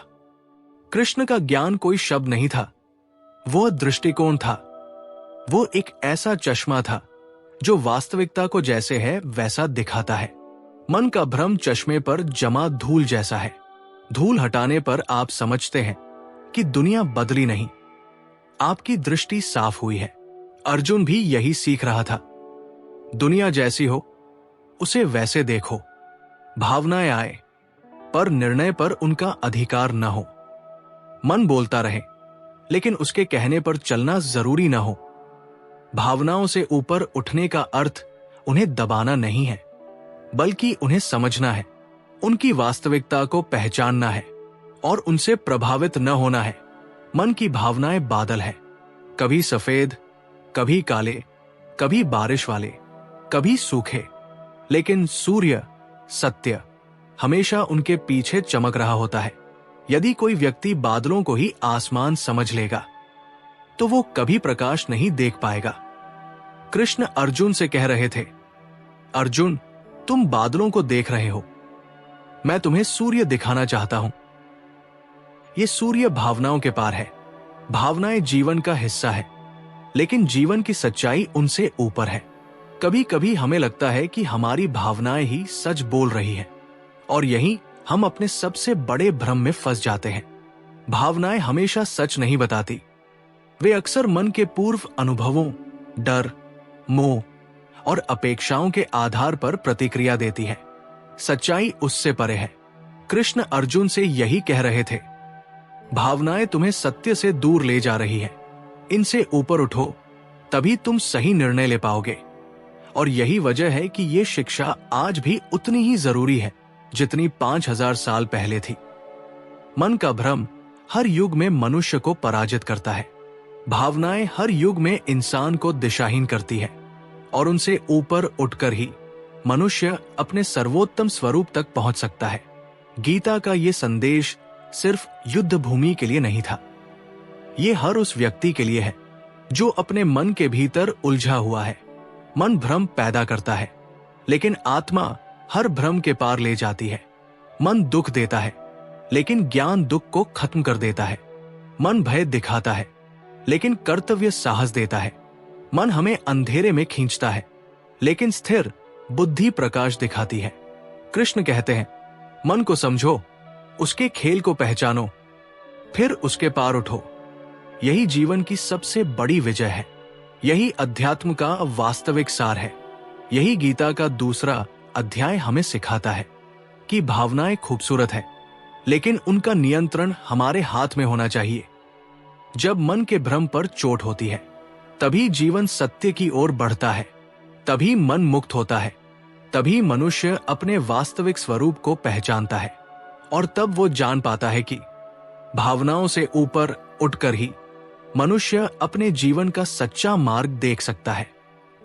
कृष्ण का ज्ञान कोई शब्द नहीं था, वो दृष्टिकोण था। वो एक ऐसा चश्मा था जो वास्तविकता को जैसे है वैसा दिखाता है। मन का भ्रम चश्मे पर जमा धूल जैसा है। धूल हटाने पर आप समझते हैं कि दुनिया बदली नहीं, आपकी दृष्टि साफ हुई है। अर्जुन भी यही सीख रहा था। दुनिया जैसी हो उसे वैसे देखो। भावनाएं आए पर निर्णय पर उनका अधिकार न हो। मन बोलता रहे लेकिन उसके कहने पर चलना जरूरी न हो। भावनाओं से ऊपर उठने का अर्थ उन्हें दबाना नहीं है, बल्कि उन्हें समझना है, उनकी वास्तविकता को पहचानना है और उनसे प्रभावित न होना है। मन की भावनाएं बादल है, कभी सफेद, कभी काले, कभी बारिश वाले, कभी सूखे, लेकिन सूर्य, सत्य हमेशा उनके पीछे चमक रहा होता है। यदि कोई व्यक्ति बादलों को ही आसमान समझ लेगा तो वो कभी प्रकाश नहीं देख पाएगा। कृष्ण अर्जुन से कह रहे थे, अर्जुन, तुम बादलों को देख रहे हो, मैं तुम्हें सूर्य दिखाना चाहता हूं। ये सूर्य भावनाओं के पार है। भावनाएं जीवन का हिस्सा है, लेकिन जीवन की सच्चाई उनसे ऊपर है। कभी कभी हमें लगता है कि हमारी भावनाएं ही सच बोल रही है, और यही हम अपने सबसे बड़े भ्रम में फंस जाते हैं। भावनाएं हमेशा सच नहीं बताती। वे अक्सर मन के पूर्व अनुभवों, डर, मोह और अपेक्षाओं के आधार पर प्रतिक्रिया देती है। सच्चाई उससे परे है। कृष्ण अर्जुन से यही कह रहे थे, भावनाएं तुम्हें सत्य से दूर ले जा रही है। इनसे ऊपर उठो, तभी तुम सही निर्णय ले पाओगे। और यही वजह है कि ये शिक्षा आज भी उतनी ही जरूरी है जितनी 5000 साल पहले थी। मन का भ्रम हर युग में मनुष्य को पराजित करता है। भावनाएं हर युग में इंसान को दिशाहीन करती है, और उनसे ऊपर उठकर ही मनुष्य अपने सर्वोत्तम स्वरूप तक पहुंच सकता है। गीता का ये संदेश सिर्फ युद्ध भूमि के लिए नहीं था, ये हर उस व्यक्ति के लिए है जो अपने मन के भीतर उलझा हुआ है। मन भ्रम पैदा करता है, लेकिन आत्मा हर भ्रम के पार ले जाती है। मन दुख देता है, लेकिन ज्ञान दुख को खत्म कर देता है। मन भय दिखाता है, लेकिन कर्तव्य साहस देता है। मन हमें अंधेरे में खींचता है, लेकिन स्थिर बुद्धि प्रकाश दिखाती है। कृष्ण कहते हैं, मन को समझो, उसके खेल को पहचानो, फिर उसके पार उठो। यही जीवन की सबसे बड़ी विजय है। यही अध्यात्म का वास्तविक सार है। यही गीता का दूसरा अध्याय हमें सिखाता है कि भावनाएं खूबसूरत है, लेकिन उनका नियंत्रण हमारे हाथ में होना चाहिए। जब मन के भ्रम पर चोट होती है, तभी जीवन सत्य की ओर बढ़ता है, तभी मन मुक्त होता है, तभी मनुष्य अपने वास्तविक स्वरूप को पहचानता है, और तब वो जान पाता है कि भावनाओं से ऊपर उठकर ही मनुष्य अपने जीवन का सच्चा मार्ग देख सकता है।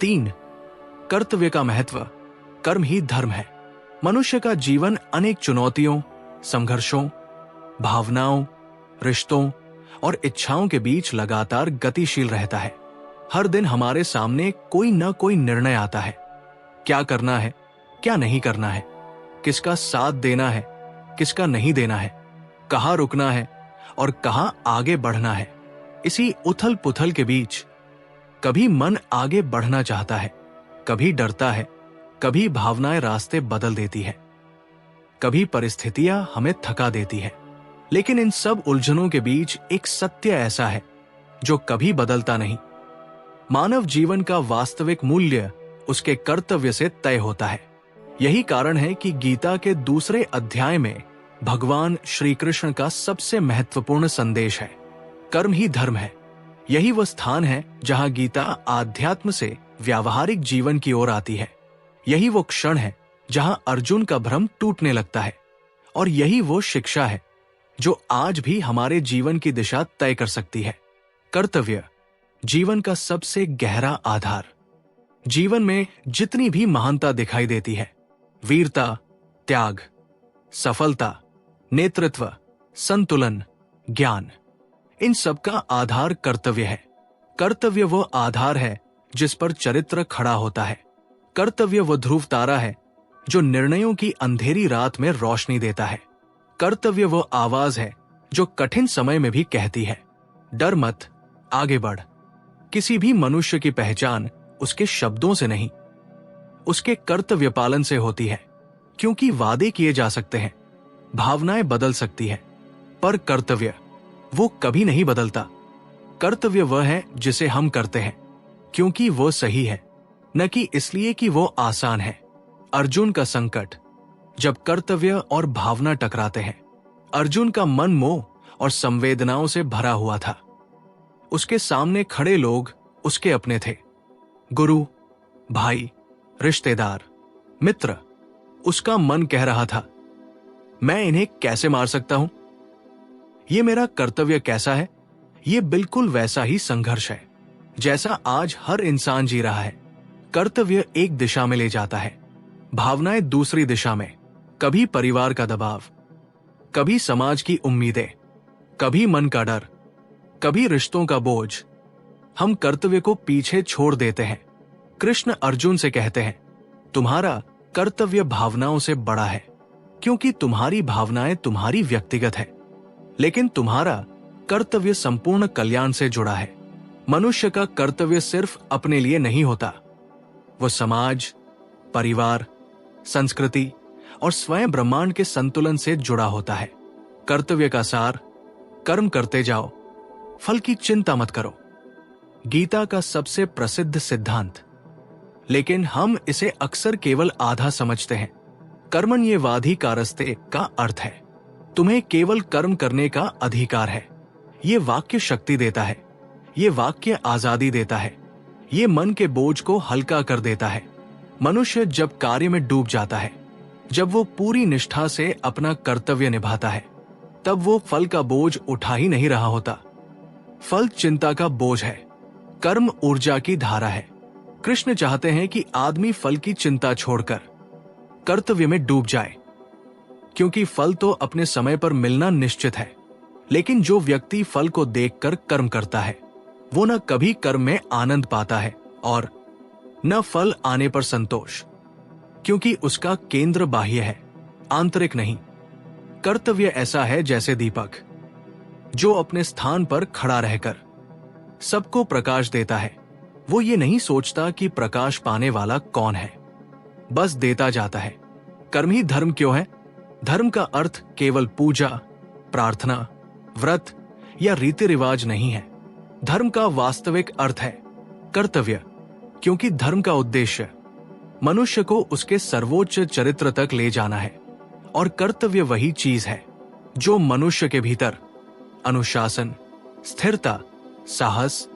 3. कर्तव्य का महत्व। कर्म ही धर्म है। मनुष्य का जीवन अनेक चुनौतियों, संघर्षों, भावनाओं, रिश्तों और इच्छाओं के बीच लगातार गतिशील रहता है। हर दिन हमारे सामने कोई न कोई निर्णय आता है। क्या करना है, क्या नहीं करना है, किसका साथ देना है, किसका नहीं देना है, कहाँ रुकना है और कहाँ आगे बढ़ना है। इसी उथल पुथल के बीच कभी मन आगे बढ़ना चाहता है, कभी डरता है, कभी भावनाएं रास्ते बदल देती है, कभी परिस्थितियां हमें थका देती है। लेकिन इन सब उलझनों के बीच एक सत्य ऐसा है जो कभी बदलता नहीं। मानव जीवन का वास्तविक मूल्य उसके कर्तव्य से तय होता है। यही कारण है कि गीता के दूसरे अध्याय में भगवान श्री कृष्ण का सबसे महत्वपूर्ण संदेश है, कर्म ही धर्म है। यही वह स्थान है जहां गीता आध्यात्म से व्यावहारिक जीवन की ओर आती है। यही वो क्षण है जहां अर्जुन का भ्रम टूटने लगता है। और यही वो शिक्षा है जो आज भी हमारे जीवन की दिशा तय कर सकती है। कर्तव्य जीवन का सबसे गहरा आधार। जीवन में जितनी भी महानता दिखाई देती है, वीरता, त्याग, सफलता, नेतृत्व, संतुलन, ज्ञान, इन सब का आधार कर्तव्य है। कर्तव्य वो आधार है जिस पर चरित्र खड़ा होता है। कर्तव्य वो ध्रुव तारा है जो निर्णयों की अंधेरी रात में रोशनी देता है। कर्तव्य वो आवाज है जो कठिन समय में भी कहती है, डर मत, आगे बढ़। किसी भी मनुष्य की पहचान उसके शब्दों से नहीं, उसके कर्तव्य पालन से होती है। क्योंकि वादे किए जा सकते हैं, भावनाएं बदल सकती है, पर कर्तव्य वो कभी नहीं बदलता। कर्तव्य वह है जिसे हम करते हैं क्योंकि वो सही है, न कि इसलिए कि वो आसान है। अर्जुन का संकट, जब कर्तव्य और भावना टकराते हैं। अर्जुन का मन मोह और संवेदनाओं से भरा हुआ था। उसके सामने खड़े लोग उसके अपने थे, गुरु, भाई, रिश्तेदार, मित्र। उसका मन कह रहा था, मैं इन्हें कैसे मार सकता हूं? ये मेरा कर्तव्य कैसा है? ये बिल्कुल वैसा ही संघर्ष है जैसा आज हर इंसान जी रहा है। कर्तव्य एक दिशा में ले जाता है, भावनाएं दूसरी दिशा में। कभी परिवार का दबाव, कभी समाज की उम्मीदें, कभी मन का डर, कभी रिश्तों का बोझ। हम कर्तव्य को पीछे छोड़ देते हैं। कृष्ण अर्जुन से कहते हैं, तुम्हारा कर्तव्य भावनाओं से बड़ा है क्योंकि तुम्हारी भावनाएं तुम्हारी व्यक्तिगत है, लेकिन तुम्हारा कर्तव्य संपूर्ण कल्याण से जुड़ा है। मनुष्य का कर्तव्य सिर्फ अपने लिए नहीं होता, वो समाज, परिवार, संस्कृति और स्वयं ब्रह्मांड के संतुलन से जुड़ा होता है। कर्तव्य का सार, कर्म करते जाओ, फल की चिंता मत करो, गीता का सबसे प्रसिद्ध सिद्धांत। लेकिन हम इसे अक्सर केवल आधा समझते हैं। कर्मण्येवाधिकारस्ते का अर्थ है तुम्हें केवल कर्म करने का अधिकार है। ये वाक्य शक्ति देता है, ये वाक्य आजादी देता है, ये मन के बोझ को हल्का कर देता है। मनुष्य जब कार्य में डूब जाता है, जब वो पूरी निष्ठा से अपना कर्तव्य निभाता है, तब वो फल का बोझ उठा ही नहीं रहा होता। फल चिंता का बोझ है, कर्म ऊर्जा की धारा है। कृष्ण चाहते हैं कि आदमी फल की चिंता छोड़कर कर्तव्य में डूब जाए, क्योंकि फल तो अपने समय पर मिलना निश्चित है। लेकिन जो व्यक्ति फल को देखकर कर्म करता है, वो न कभी कर्म में आनंद पाता है और न फल आने पर संतोष, क्योंकि उसका केंद्र बाह्य है, आंतरिक नहीं। कर्तव्य ऐसा है जैसे दीपक जो अपने स्थान पर खड़ा रहकर सबको प्रकाश देता है। वो ये नहीं सोचता कि प्रकाश पाने वाला कौन है, बस देता जाता है। कर्म ही धर्म क्यों है? धर्म का अर्थ केवल पूजा, प्रार्थना, व्रत या रीति रिवाज नहीं है। धर्म का वास्तविक अर्थ है कर्तव्य, क्योंकि धर्म का उद्देश्य मनुष्य को उसके सर्वोच्च चरित्र तक ले जाना है। और कर्तव्य वही चीज है जो मनुष्य के भीतर अनुशासन, स्थिरता, साहस,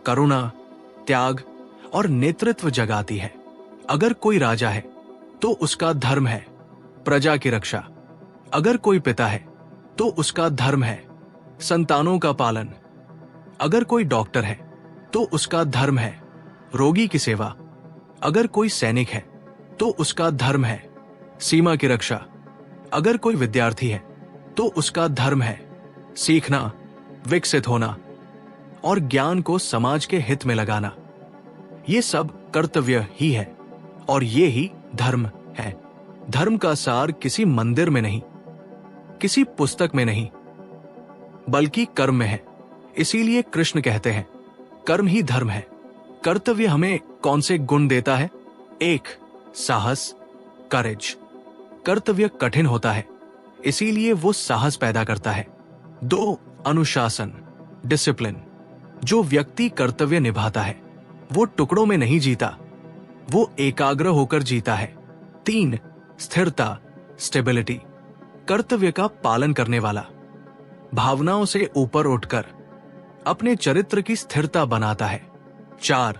करुणा, त्याग और नेतृत्व जगाती है। अगर कोई राजा है तो उसका धर्म है प्रजा की रक्षा। अगर कोई पिता है तो उसका धर्म है संतानों का पालन। अगर कोई डॉक्टर है तो उसका धर्म है रोगी की सेवा। अगर कोई सैनिक है तो उसका धर्म है सीमा की रक्षा। अगर कोई विद्यार्थी है तो उसका धर्म है सीखना, विकसित होना और ज्ञान को समाज के हित में लगाना। ये सब कर्तव्य ही है और ये ही धर्म है। धर्म का सार किसी मंदिर में नहीं, किसी पुस्तक में नहीं, बल्कि कर्म में है। इसीलिए कृष्ण कहते हैं कर्म ही धर्म है। कर्तव्य हमें कौन से गुण देता है? 1. साहस, करेज। कर्तव्य कठिन होता है, इसीलिए वो साहस पैदा करता है। 2. अनुशासन, डिसिप्लिन। जो व्यक्ति कर्तव्य निभाता है वो टुकड़ों में नहीं जीता, वो एकाग्र होकर जीता है। 3. स्थिरता, स्टेबिलिटी। कर्तव्य का पालन करने वाला भावनाओं से ऊपर उठकर अपने चरित्र की स्थिरता बनाता है। 4.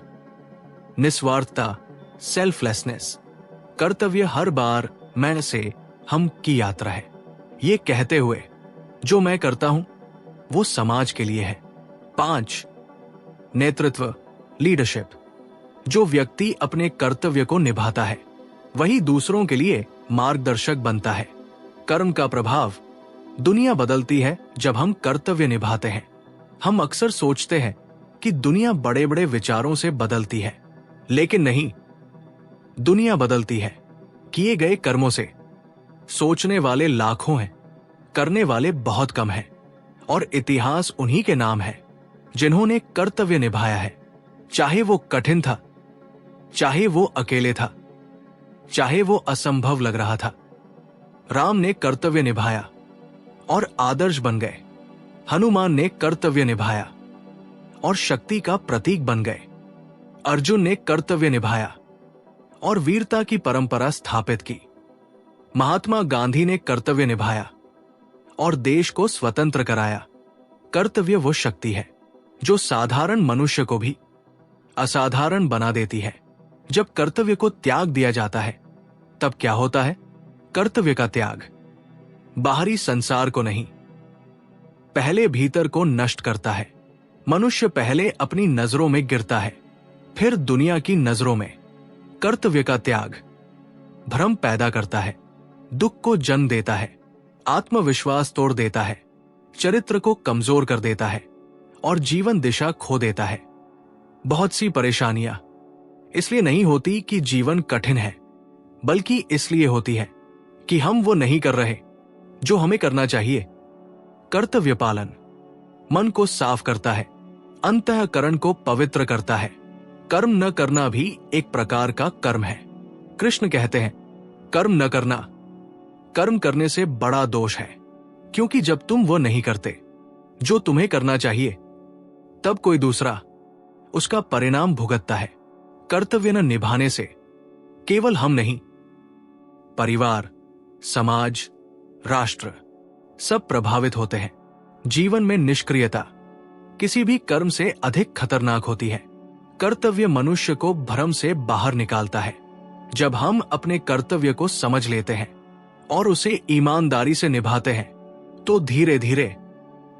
निस्वार्थता, सेल्फलेसनेस। कर्तव्य हर बार मैं से हम की यात्रा है, ये कहते हुए जो मैं करता हूं वो समाज के लिए है। 5. नेतृत्व, लीडरशिप। जो व्यक्ति अपने कर्तव्य को निभाता है वही दूसरों के लिए मार्गदर्शक बनता है। कर्म का प्रभाव, दुनिया बदलती है जब हम कर्तव्य निभाते हैं। हम अक्सर सोचते हैं कि दुनिया बड़े बड़े विचारों से बदलती है, लेकिन नहीं, दुनिया बदलती है किए गए कर्मों से। सोचने वाले लाखों हैं, करने वाले बहुत कम हैं, और इतिहास उन्हीं के नाम है जिन्होंने कर्तव्य निभाया है। चाहे वो कठिन था, चाहे वो अकेले था, चाहे वो असंभव लग रहा था, राम ने कर्तव्य निभाया और आदर्श बन गए। हनुमान ने कर्तव्य निभाया और शक्ति का प्रतीक बन गए। अर्जुन ने कर्तव्य निभाया और वीरता की परंपरा स्थापित की। महात्मा गांधी ने कर्तव्य निभाया और देश को स्वतंत्र कराया। कर्तव्य वो शक्ति है जो साधारण मनुष्य को भी असाधारण बना देती है। जब कर्तव्य को त्याग दिया जाता है तब क्या होता है? कर्तव्य का त्याग बाहरी संसार को नहीं, पहले भीतर को नष्ट करता है। मनुष्य पहले अपनी नजरों में गिरता है, फिर दुनिया की नजरों में। कर्तव्य का त्याग भ्रम पैदा करता है, दुख को जन्म देता है, आत्मविश्वास तोड़ देता है, चरित्र को कमजोर कर देता है और जीवन दिशा खो देता है। बहुत सी परेशानियां इसलिए नहीं होती कि जीवन कठिन है, बल्कि इसलिए होती है कि हम वो नहीं कर रहे जो हमें करना चाहिए। कर्तव्य पालन मन को साफ करता है, अंतःकरण को पवित्र करता है। कर्म न करना भी एक प्रकार का कर्म है। कृष्ण कहते हैं कर्म न करना कर्म करने से बड़ा दोष है, क्योंकि जब तुम वो नहीं करते जो तुम्हें करना चाहिए, तब कोई दूसरा उसका परिणाम भुगतता है। कर्तव्य न निभाने से केवल हम नहीं, परिवार, समाज, राष्ट्र सब प्रभावित होते हैं। जीवन में निष्क्रियता किसी भी कर्म से अधिक खतरनाक होती है। कर्तव्य मनुष्य को भ्रम से बाहर निकालता है। जब हम अपने कर्तव्य को समझ लेते हैं और उसे ईमानदारी से निभाते हैं, तो धीरे धीरे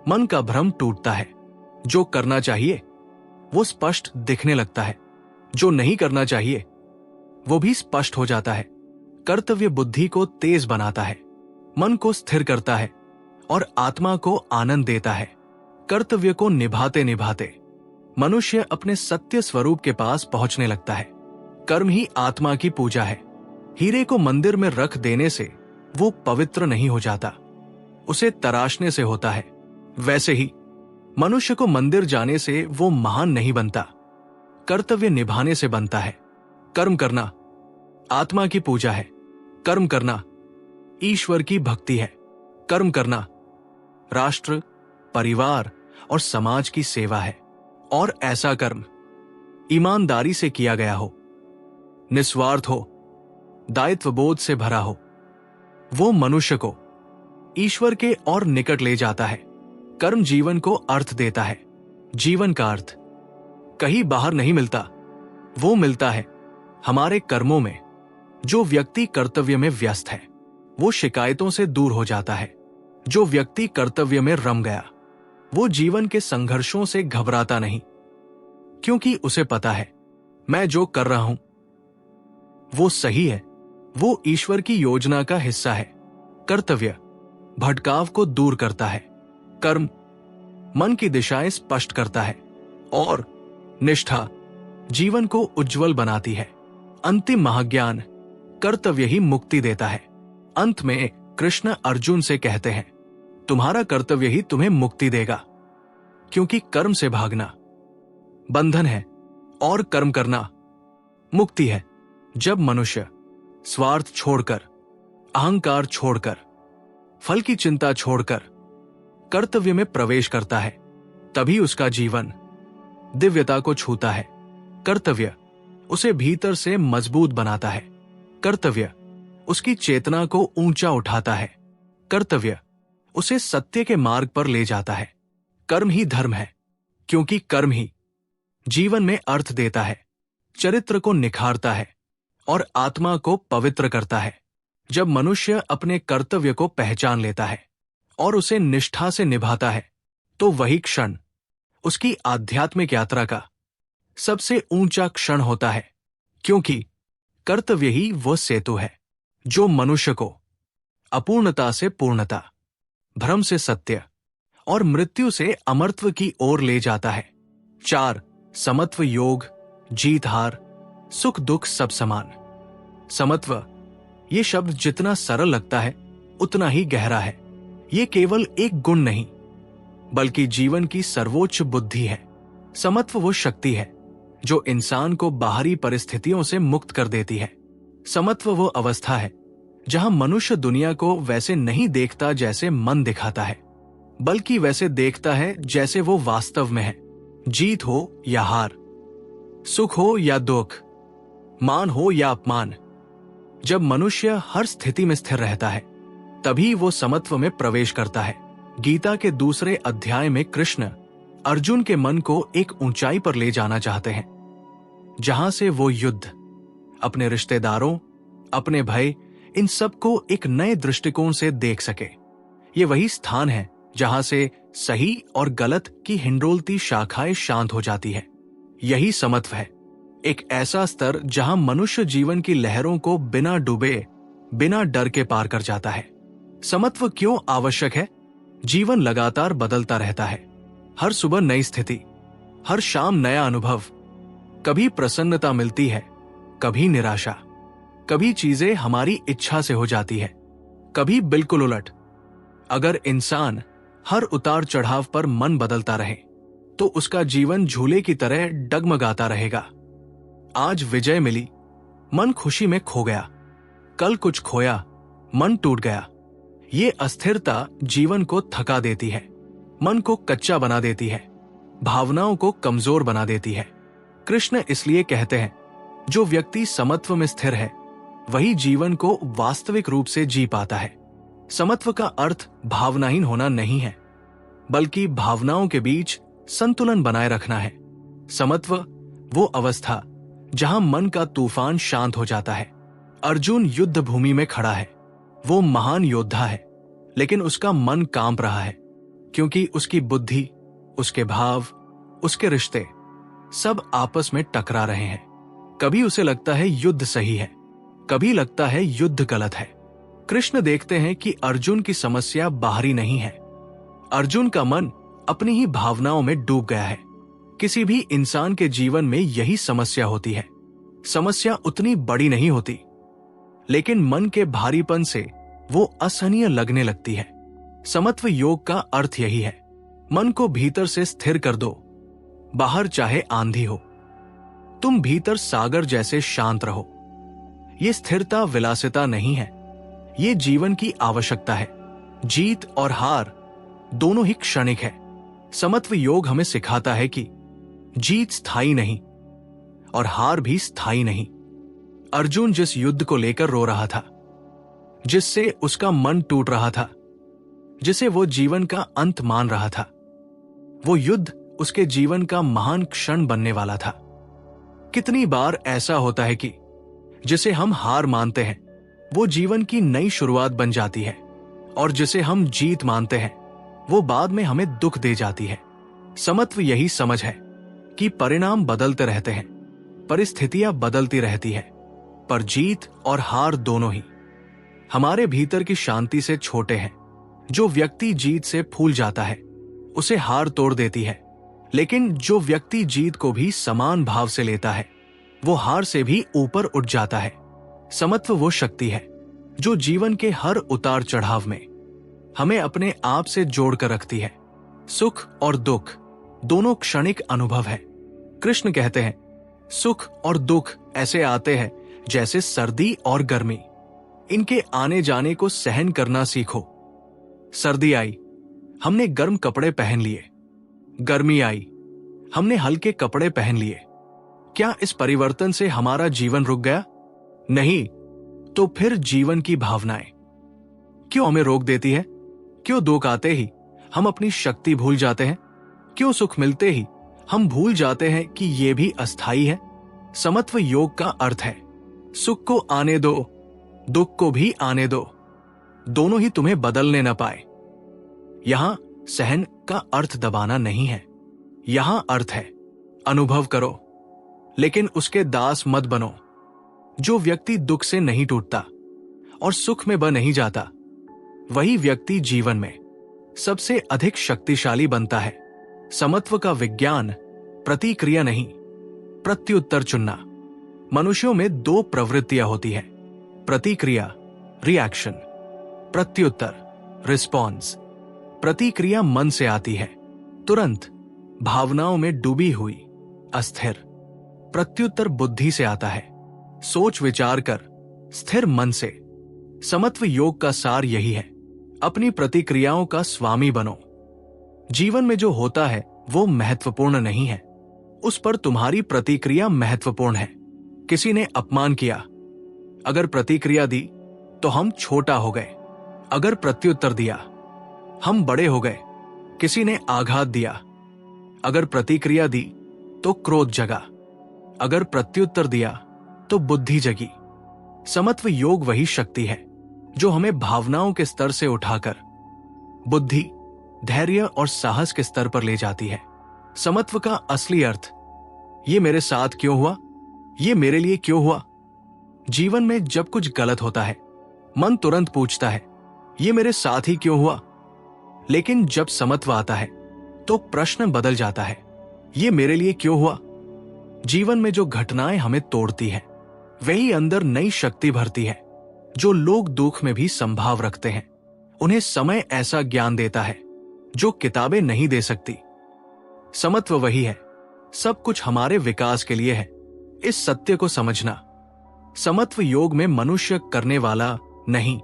मन का भ्रम टूटता है। जो करना चाहिए वो स्पष्ट दिखने लगता है, जो नहीं करना चाहिए वो भी स्पष्ट हो जाता है। कर्तव्य बुद्धि को तेज बनाता है, मन को स्थिर करता है और आत्मा को आनंद देता है। कर्तव्य को निभाते निभाते मनुष्य अपने सत्य स्वरूप के पास पहुंचने लगता है। कर्म ही आत्मा की पूजा है। हीरे को मंदिर में रख देने से वो पवित्र नहीं हो जाता, उसे तराशने से होता है। वैसे ही मनुष्य को मंदिर जाने से वो महान नहीं बनता, कर्तव्य निभाने से बनता है। कर्म करना आत्मा की पूजा है, कर्म करना ईश्वर की भक्ति है, कर्म करना राष्ट्र, परिवार और समाज की सेवा है। और ऐसा कर्म ईमानदारी से किया गया हो, निस्वार्थ हो, दायित्व बोध से भरा हो, वो मनुष्य को ईश्वर के और निकट ले जाता है। कर्म जीवन को अर्थ देता है। जीवन का अर्थ कहीं बाहर नहीं मिलता, वो मिलता है हमारे कर्मों में। जो व्यक्ति कर्तव्य में व्यस्त है वो शिकायतों से दूर हो जाता है। जो व्यक्ति कर्तव्य में रम गया वो जीवन के संघर्षों से घबराता नहीं, क्योंकि उसे पता है मैं जो कर रहा हूं वो सही है, वो ईश्वर की योजना का हिस्सा है। कर्तव्य भटकाव को दूर करता है, कर्म मन की दिशाएं स्पष्ट करता है और निष्ठा जीवन को उज्जवल बनाती है। अंतिम महाज्ञान कर्तव्य ही मुक्ति देता है। अंत में कृष्ण अर्जुन से कहते हैं, तुम्हारा कर्तव्य ही तुम्हें मुक्ति देगा, क्योंकि कर्म से भागना बंधन है और कर्म करना मुक्ति है। जब मनुष्य स्वार्थ छोड़कर, अहंकार छोड़कर, फल की चिंता छोड़कर कर्तव्य में प्रवेश करता है, तभी उसका जीवन दिव्यता को छूता है। कर्तव्य उसे भीतर से मजबूत बनाता है। कर्तव्य उसकी चेतना को ऊंचा उठाता है। कर्तव्य उसे सत्य के मार्ग पर ले जाता है। कर्म ही धर्म है, क्योंकि कर्म ही जीवन में अर्थ देता है, चरित्र को निखारता है और आत्मा को पवित्र करता है। जब मनुष्य अपने कर्तव्य को पहचान लेता है और उसे निष्ठा से निभाता है, तो वही क्षण उसकी आध्यात्मिक यात्रा का सबसे ऊंचा क्षण होता है, क्योंकि कर्तव्य ही वो सेतु है जो मनुष्य को अपूर्णता से पूर्णता, भ्रम से सत्य और मृत्यु से अमरत्व की ओर ले जाता है। 4. समत्व योग, जीत हार, सुख दुख सब समान। समत्व ये शब्द जितना सरल लगता है उतना ही गहरा है। ये केवल एक गुण नहीं, बल्कि जीवन की सर्वोच्च बुद्धि है। समत्व वो शक्ति है जो इंसान को बाहरी परिस्थितियों से मुक्त कर देती है। समत्व वो अवस्था है जहां मनुष्य दुनिया को वैसे नहीं देखता जैसे मन दिखाता है, बल्कि वैसे देखता है जैसे वो वास्तव में है। जीत हो या हार, सुख हो या दुख, मान हो या अपमान, जब मनुष्य हर स्थिति में स्थिर रहता है, तभी वो समत्व में प्रवेश करता है। गीता के दूसरे अध्याय में कृष्ण अर्जुन के मन को एक ऊंचाई पर ले जाना चाहते हैं, जहां से वो युद्ध, अपने रिश्तेदारों, अपने भय, इन सब को एक नए दृष्टिकोण से देख सके। ये वही स्थान है जहां से सही और गलत की हिंडोलती शाखाएं शांत हो जाती है। यही समत्व है, एक ऐसा स्तर जहां मनुष्य जीवन की लहरों को बिना डूबे, बिना डर के पार कर जाता है। समत्व क्यों आवश्यक है? जीवन लगातार बदलता रहता है। हर सुबह नई स्थिति, हर शाम नया अनुभव। कभी प्रसन्नता मिलती है, कभी निराशा, कभी चीजें हमारी इच्छा से हो जाती है, कभी बिल्कुल उलट। अगर इंसान हर उतार चढ़ाव पर मन बदलता रहे, तो उसका जीवन झूले की तरह डगमगाता रहेगा। आज विजय मिली, मन खुशी में खो गया, कल कुछ खोया, मन टूट गया। ये अस्थिरता जीवन को थका देती है, मन को कच्चा बना देती है, भावनाओं को कमजोर बना देती है। कृष्ण इसलिए कहते हैं, जो व्यक्ति समत्व में स्थिर है, वही जीवन को वास्तविक रूप से जी पाता है। समत्व का अर्थ भावनाहीन होना नहीं है, बल्कि भावनाओं के बीच संतुलन बनाए रखना है। समत्व वो अवस्था जहां मन का तूफान शांत हो जाता है। अर्जुन युद्ध भूमि में खड़ा है। वो महान योद्धा है, लेकिन उसका मन कांप रहा है, क्योंकि उसकी बुद्धि, उसके भाव, उसके रिश्ते सब आपस में टकरा रहे हैं। कभी उसे लगता है युद्ध सही है, कभी लगता है युद्ध गलत है। कृष्ण देखते हैं कि अर्जुन की समस्या बाहरी नहीं है। अर्जुन का मन अपनी ही भावनाओं में डूब गया है। किसी भी इंसान के जीवन में यही समस्या होती है। समस्या उतनी बड़ी नहीं होती, लेकिन मन के भारीपन से वो असहनीय लगने लगती है। समत्व योग का अर्थ यही है, मन को भीतर से स्थिर कर दो, बाहर चाहे आंधी हो, तुम भीतर सागर जैसे शांत रहो। ये स्थिरता विलासिता नहीं है, ये जीवन की आवश्यकता है। जीत और हार दोनों ही क्षणिक है। समत्व योग हमें सिखाता है कि जीत स्थायी नहीं और हार भी स्थायी नहीं। अर्जुन जिस युद्ध को लेकर रो रहा था, जिससे उसका मन टूट रहा था, जिसे वो जीवन का अंत मान रहा था, वो युद्ध उसके जीवन का महान क्षण बनने वाला था। कितनी बार ऐसा होता है कि जिसे हम हार मानते हैं, वो जीवन की नई शुरुआत बन जाती है, और जिसे हम जीत मानते हैं, वो बाद में हमें दुख दे जाती है। समत्व यही समझ है कि परिणाम बदलते रहते हैं, परिस्थितियां बदलती रहती है, पर जीत और हार दोनों ही हमारे भीतर की शांति से छोटे हैं। जो व्यक्ति जीत से फूल जाता है, उसे हार तोड़ देती है, लेकिन जो व्यक्ति जीत को भी समान भाव से लेता है, वो हार से भी ऊपर उठ जाता है। समत्व वो शक्ति है जो जीवन के हर उतार चढ़ाव में हमें अपने आप से जोड़कर रखती है। सुख और दुख दोनों क्षणिक अनुभव है। कृष्ण कहते हैं, सुख और दुख ऐसे आते हैं जैसे सर्दी और गर्मी। इनके आने जाने को सहन करना सीखो। सर्दी आई, हमने गर्म कपड़े पहन लिए। गर्मी आई, हमने हल्के कपड़े पहन लिए। क्या इस परिवर्तन से हमारा जीवन रुक गया? नहीं। तो फिर जीवन की भावनाएं क्यों हमें रोक देती है? क्यों दुख आते ही हम अपनी शक्ति भूल जाते हैं? क्यों सुख मिलते ही हम भूल जाते हैं कि यह भी अस्थाई है? समत्व योग का अर्थ है, सुख को आने दो, दुख को भी आने दो, दोनों ही तुम्हें बदलने न पाए। यहां सहन का अर्थ दबाना नहीं है। यहां अर्थ है, अनुभव करो लेकिन उसके दास मत बनो। जो व्यक्ति दुख से नहीं टूटता और सुख में बह नहीं जाता, वही व्यक्ति जीवन में सबसे अधिक शक्तिशाली बनता है। समत्व का विज्ञान प्रतिक्रिया नहीं, प्रत्युत्तर चुनना। मनुष्यों में दो प्रवृत्तियां होती है, प्रतिक्रिया रिएक्शन, प्रत्युत्तर रिस्पॉन्स। प्रतिक्रिया मन से आती है, तुरंत भावनाओं में डूबी हुई, अस्थिर। प्रत्युत्तर बुद्धि से आता है, सोच विचार कर, स्थिर मन से। समत्व योग का सार यही है, अपनी प्रतिक्रियाओं का स्वामी बनो। जीवन में जो होता है वो महत्वपूर्ण नहीं है, उस पर तुम्हारी प्रतिक्रिया महत्वपूर्ण है। किसी ने अपमान किया, अगर प्रतिक्रिया दी तो हम छोटा हो गए। अगर प्रत्युत्तर दिया, हम बड़े हो गए। किसी ने आघात दिया, अगर प्रतिक्रिया दी तो क्रोध जगा। अगर प्रत्युत्तर दिया तो बुद्धि जगी। समत्व योग वही शक्ति है जो हमें भावनाओं के स्तर से उठाकर बुद्धि, धैर्य और साहस के स्तर पर ले जाती है। समत्व का असली अर्थ, ये मेरे साथ क्यों हुआ, ये मेरे लिए क्यों हुआ। जीवन में जब कुछ गलत होता है, मन तुरंत पूछता है, ये मेरे साथ ही क्यों हुआ। लेकिन जब समत्व आता है तो प्रश्न बदल जाता है, ये मेरे लिए क्यों हुआ। जीवन में जो घटनाएं हमें तोड़ती हैं, वही अंदर नई शक्ति भरती है। जो लोग दुख में भी संभाव रखते हैं, उन्हें समय ऐसा ज्ञान देता है जो किताबें नहीं दे सकती। समत्व वही है, सब कुछ हमारे विकास के लिए है। इस सत्य को समझना। समत्व योग में मनुष्य करने वाला नहीं,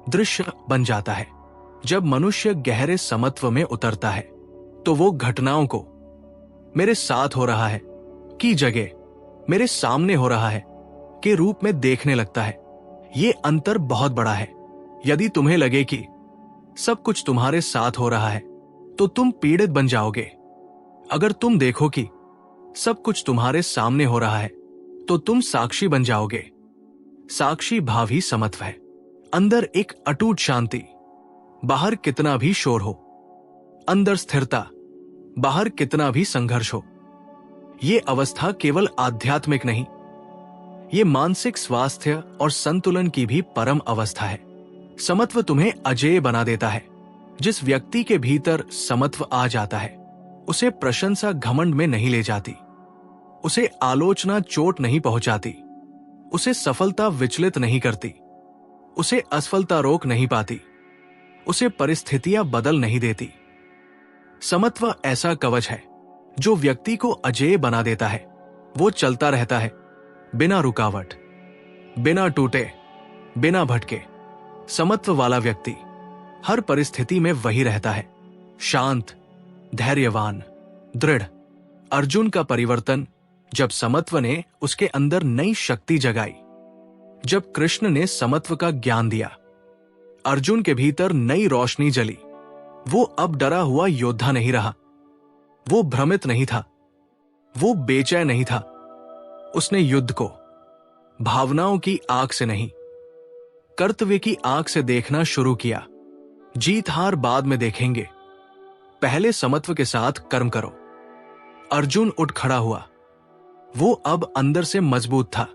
दृश्य बन जाता है। जब मनुष्य गहरे समत्व में उतरता है तो वो घटनाओं को मेरे साथ हो रहा है की जगह मेरे सामने हो रहा है के रूप में देखने लगता है। ये अंतर बहुत बड़ा है। यदि तुम्हें लगे कि सब कुछ तुम्हारे साथ हो रहा है तो तुम पीड़ित बन जाओगे। अगर तुम देखो कि सब कुछ तुम्हारे सामने हो रहा है तो तुम साक्षी बन जाओगे। साक्षी भाव ही समत्व है। अंदर एक अटूट शांति, बाहर कितना भी शोर हो। अंदर स्थिरता, बाहर कितना भी संघर्ष हो। ये अवस्था केवल आध्यात्मिक नहीं, ये मानसिक स्वास्थ्य और संतुलन की भी परम अवस्था है। समत्व तुम्हें अजेय बना देता है। जिस व्यक्ति के भीतर समत्व आ जाता है, उसे प्रशंसा घमंड में नहीं ले जाती, उसे आलोचना चोट नहीं पहुंचाती, उसे सफलता विचलित नहीं करती, उसे असफलता रोक नहीं पाती, उसे परिस्थितियां बदल नहीं देती। समत्व ऐसा कवच है जो व्यक्ति को अजेय बना देता है। वो चलता रहता है बिना रुकावट, बिना टूटे, बिना भटके। समत्व वाला व्यक्ति हर परिस्थिति में वही रहता है, शांत, धैर्यवान, दृढ़। अर्जुन का परिवर्तन जब समत्व ने उसके अंदर नई शक्ति जगाई, जब कृष्ण ने समत्व का ज्ञान दिया, अर्जुन के भीतर नई रोशनी जली। वो अब डरा हुआ योद्धा नहीं रहा, वो भ्रमित नहीं था, वो बेचैन नहीं था। उसने युद्ध को भावनाओं की आंख से नहीं, कर्तव्य की आंख से देखना शुरू किया। जीत हार बाद में देखेंगे, पहले समत्व के साथ कर्म करो। अर्जुन उठ खड़ा हुआ। वो अब अंदर से मजबूत था,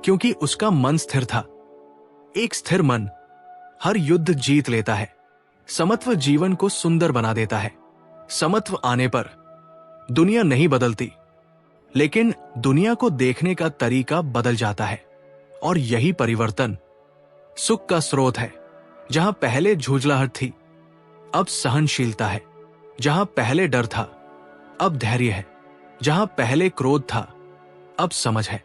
क्योंकि उसका मन स्थिर था। एक स्थिर मन हर युद्ध जीत लेता है। समत्व जीवन को सुंदर बना देता है। समत्व आने पर दुनिया नहीं बदलती, लेकिन दुनिया को देखने का तरीका बदल जाता है। और यही परिवर्तन सुख का स्रोत है। जहां पहले झुंझलाहट थी, अब सहनशीलता है। जहां पहले डर था, अब धैर्य है। जहां पहले क्रोध था, अब समझ है।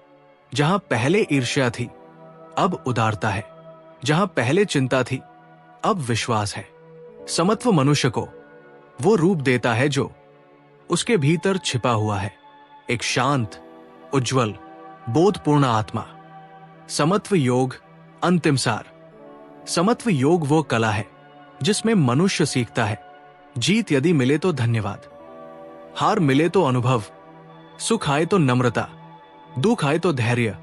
जहां पहले ईर्ष्या थी, अब उदारता है। जहां पहले चिंता थी, अब विश्वास है। समत्व मनुष्य को वो रूप देता है जो उसके भीतर छिपा हुआ है, एक शांत, उज्जवल, बोधपूर्ण आत्मा। समत्व योग अंतिम सार। समत्व योग वो कला है जिसमें मनुष्य सीखता है, जीत यदि मिले तो धन्यवाद, हार मिले तो अनुभव, सुख आए तो नम्रता, दुख आए तो धैर्य,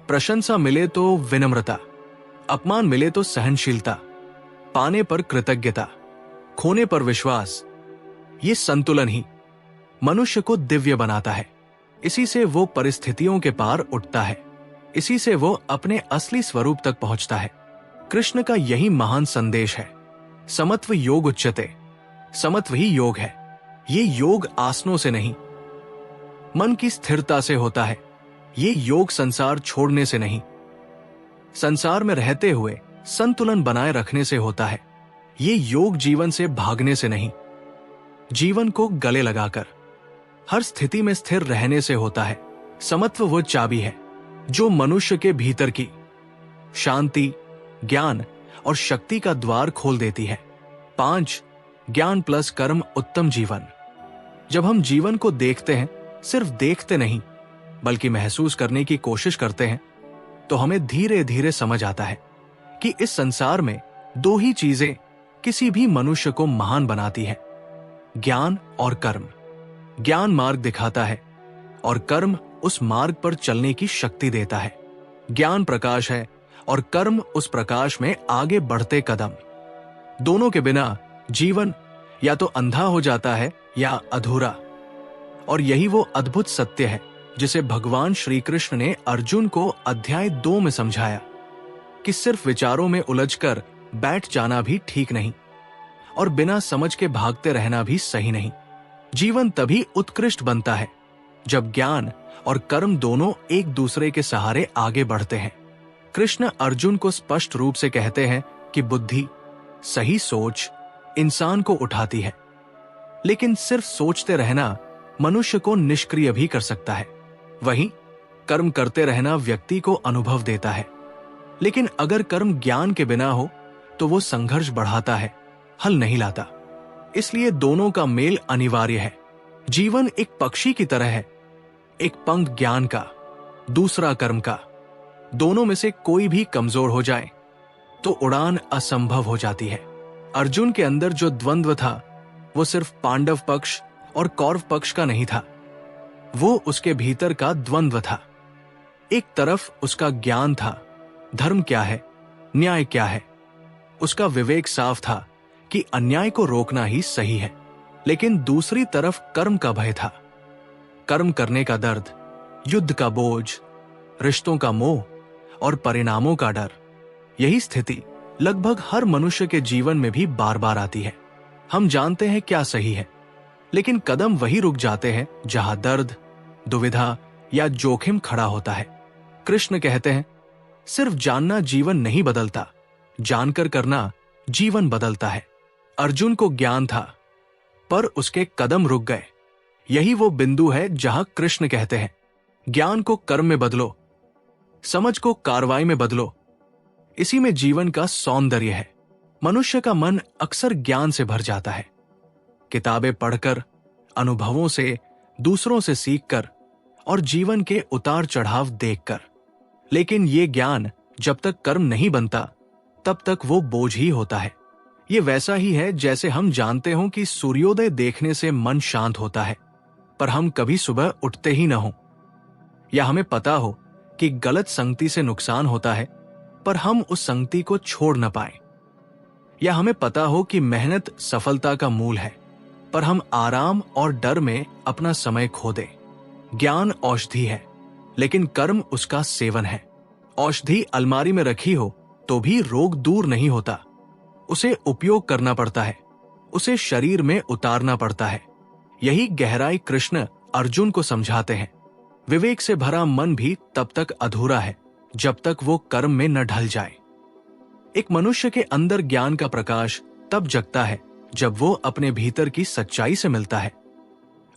प्रशंसा मिले तो विनम्रता, अपमान मिले तो सहनशीलता, पाने पर कृतज्ञता, खोने पर विश्वास। ये संतुलन ही मनुष्य को दिव्य बनाता है। इसी से वो परिस्थितियों के पार उठता है। इसी से वो अपने असली स्वरूप तक पहुंचता है। कृष्ण का यही महान संदेश है। समत्व योग उच्यते। समत्व ही योग है। ये योग आसनों से नहीं, मन की स्थिरता से होता है। ये योग संसार छोड़ने से नहीं, संसार में रहते हुए संतुलन बनाए रखने से होता है। ये योग जीवन से भागने से नहीं, जीवन को गले लगाकर हर स्थिति में स्थिर रहने से होता है। समत्व वो चाबी है जो मनुष्य के भीतर की शांति, ज्ञान और शक्ति का द्वार खोल देती है। 5. ज्ञान प्लस कर्म उत्तम जीवन। जब हम जीवन को देखते हैं, सिर्फ देखते नहीं बल्कि महसूस करने की कोशिश करते हैं, तो हमें धीरे धीरे समझ आता है कि इस संसार में दो ही चीजें किसी भी मनुष्य को महान बनाती हैं, ज्ञान और कर्म। ज्ञान मार्ग दिखाता है और कर्म उस मार्ग पर चलने की शक्ति देता है। ज्ञान प्रकाश है और कर्म उस प्रकाश में आगे बढ़ते कदम। दोनों के बिना जीवन या तो अंधा हो जाता है या अधूरा। और यही वो अद्भुत सत्य है जिसे भगवान श्री कृष्ण ने अर्जुन को अध्याय 2 में समझाया कि सिर्फ विचारों में उलझकर बैठ जाना भी ठीक नहीं और बिना समझ के भागते रहना भी सही नहीं। जीवन तभी उत्कृष्ट बनता है जब ज्ञान और कर्म दोनों एक दूसरे के सहारे आगे बढ़ते हैं। कृष्ण अर्जुन को स्पष्ट रूप से कहते हैं कि बुद्धि, सही सोच इंसान को उठाती है, लेकिन सिर्फ सोचते रहना मनुष्य को निष्क्रिय भी कर सकता है। वहीं कर्म करते रहना व्यक्ति को अनुभव देता है, लेकिन अगर कर्म ज्ञान के बिना हो तो वो संघर्ष बढ़ाता है, हल नहीं लाता। इसलिए दोनों का मेल अनिवार्य है। जीवन एक पक्षी की तरह है, एक पंख ज्ञान का, दूसरा कर्म का। दोनों में से कोई भी कमजोर हो जाए तो उड़ान असंभव हो जाती है। अर्जुन के अंदर जो द्वंद्व था वो सिर्फ पांडव पक्ष और कौरव पक्ष का नहीं था, वो उसके भीतर का द्वंद्व था। एक तरफ उसका ज्ञान था, धर्म क्या है, न्याय क्या है। उसका विवेक साफ था कि अन्याय को रोकना ही सही है, लेकिन दूसरी तरफ कर्म का भय था। कर्म करने का दर्द, युद्ध का बोझ, रिश्तों का मोह और परिणामों का डर। यही स्थिति लगभग हर मनुष्य के जीवन में भी बार बार आती है। हम जानते हैं क्या सही है, लेकिन कदम वही रुक जाते हैं जहां दर्द, दुविधा या जोखिम खड़ा होता है। कृष्ण कहते हैं, सिर्फ जानना जीवन नहीं बदलता, जानकर करना जीवन बदलता है। अर्जुन को ज्ञान था, पर उसके कदम रुक गए। यही वो बिंदु है जहां कृष्ण कहते हैं, ज्ञान को कर्म में बदलो, समझ को कार्रवाई में बदलो। इसी में जीवन का सौंदर्य है। मनुष्य का मन अक्सर ज्ञान से भर जाता है, किताबें पढ़कर, अनुभवों से, दूसरों से सीखकर और जीवन के उतार चढ़ाव देखकर। लेकिन ये ज्ञान जब तक कर्म नहीं बनता तब तक वो बोझ ही होता है। ये वैसा ही है जैसे हम जानते हों कि सूर्योदय देखने से मन शांत होता है, पर हम कभी सुबह उठते ही न हों, या हमें पता हो कि गलत संगति से नुकसान होता है पर हम उस संगति को छोड़ न पाए, या हमें पता हो कि मेहनत सफलता का मूल है पर हम आराम और डर में अपना समय खो दें। ज्ञान औषधि है, लेकिन कर्म उसका सेवन है। औषधि अलमारी में रखी हो तो भी रोग दूर नहीं होता, उसे उपयोग करना पड़ता है, उसे शरीर में उतारना पड़ता है। यही गहराई कृष्ण अर्जुन को समझाते हैं। विवेक से भरा मन भी तब तक अधूरा है जब तक वो कर्म में न ढल जाए। एक मनुष्य के अंदर ज्ञान का प्रकाश तब जगता है जब वो अपने भीतर की सच्चाई से मिलता है,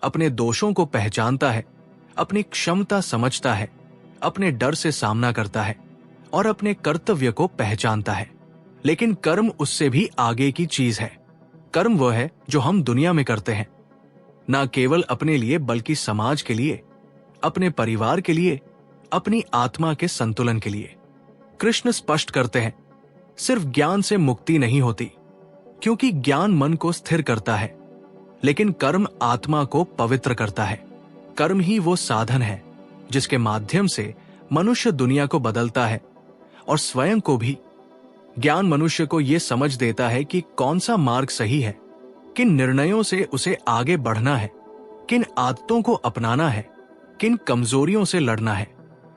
अपने दोषों को पहचानता है, अपनी क्षमता समझता है, अपने डर से सामना करता है और अपने कर्तव्य को पहचानता है। लेकिन कर्म उससे भी आगे की चीज है। कर्म वह है जो हम दुनिया में करते हैं, ना केवल अपने लिए बल्कि समाज के लिए, अपने परिवार के लिए, अपनी आत्मा के संतुलन के लिए। कृष्ण स्पष्ट करते हैं, सिर्फ ज्ञान से मुक्ति नहीं होती, क्योंकि ज्ञान मन को स्थिर करता है, लेकिन कर्म आत्मा को पवित्र करता है। कर्म ही वो साधन है जिसके माध्यम से मनुष्य दुनिया को बदलता है और स्वयं को भी। ज्ञान मनुष्य को यह समझ देता है कि कौन सा मार्ग सही है, किन निर्णयों से उसे आगे बढ़ना है, किन आदतों को अपनाना है, किन कमजोरियों से लड़ना है।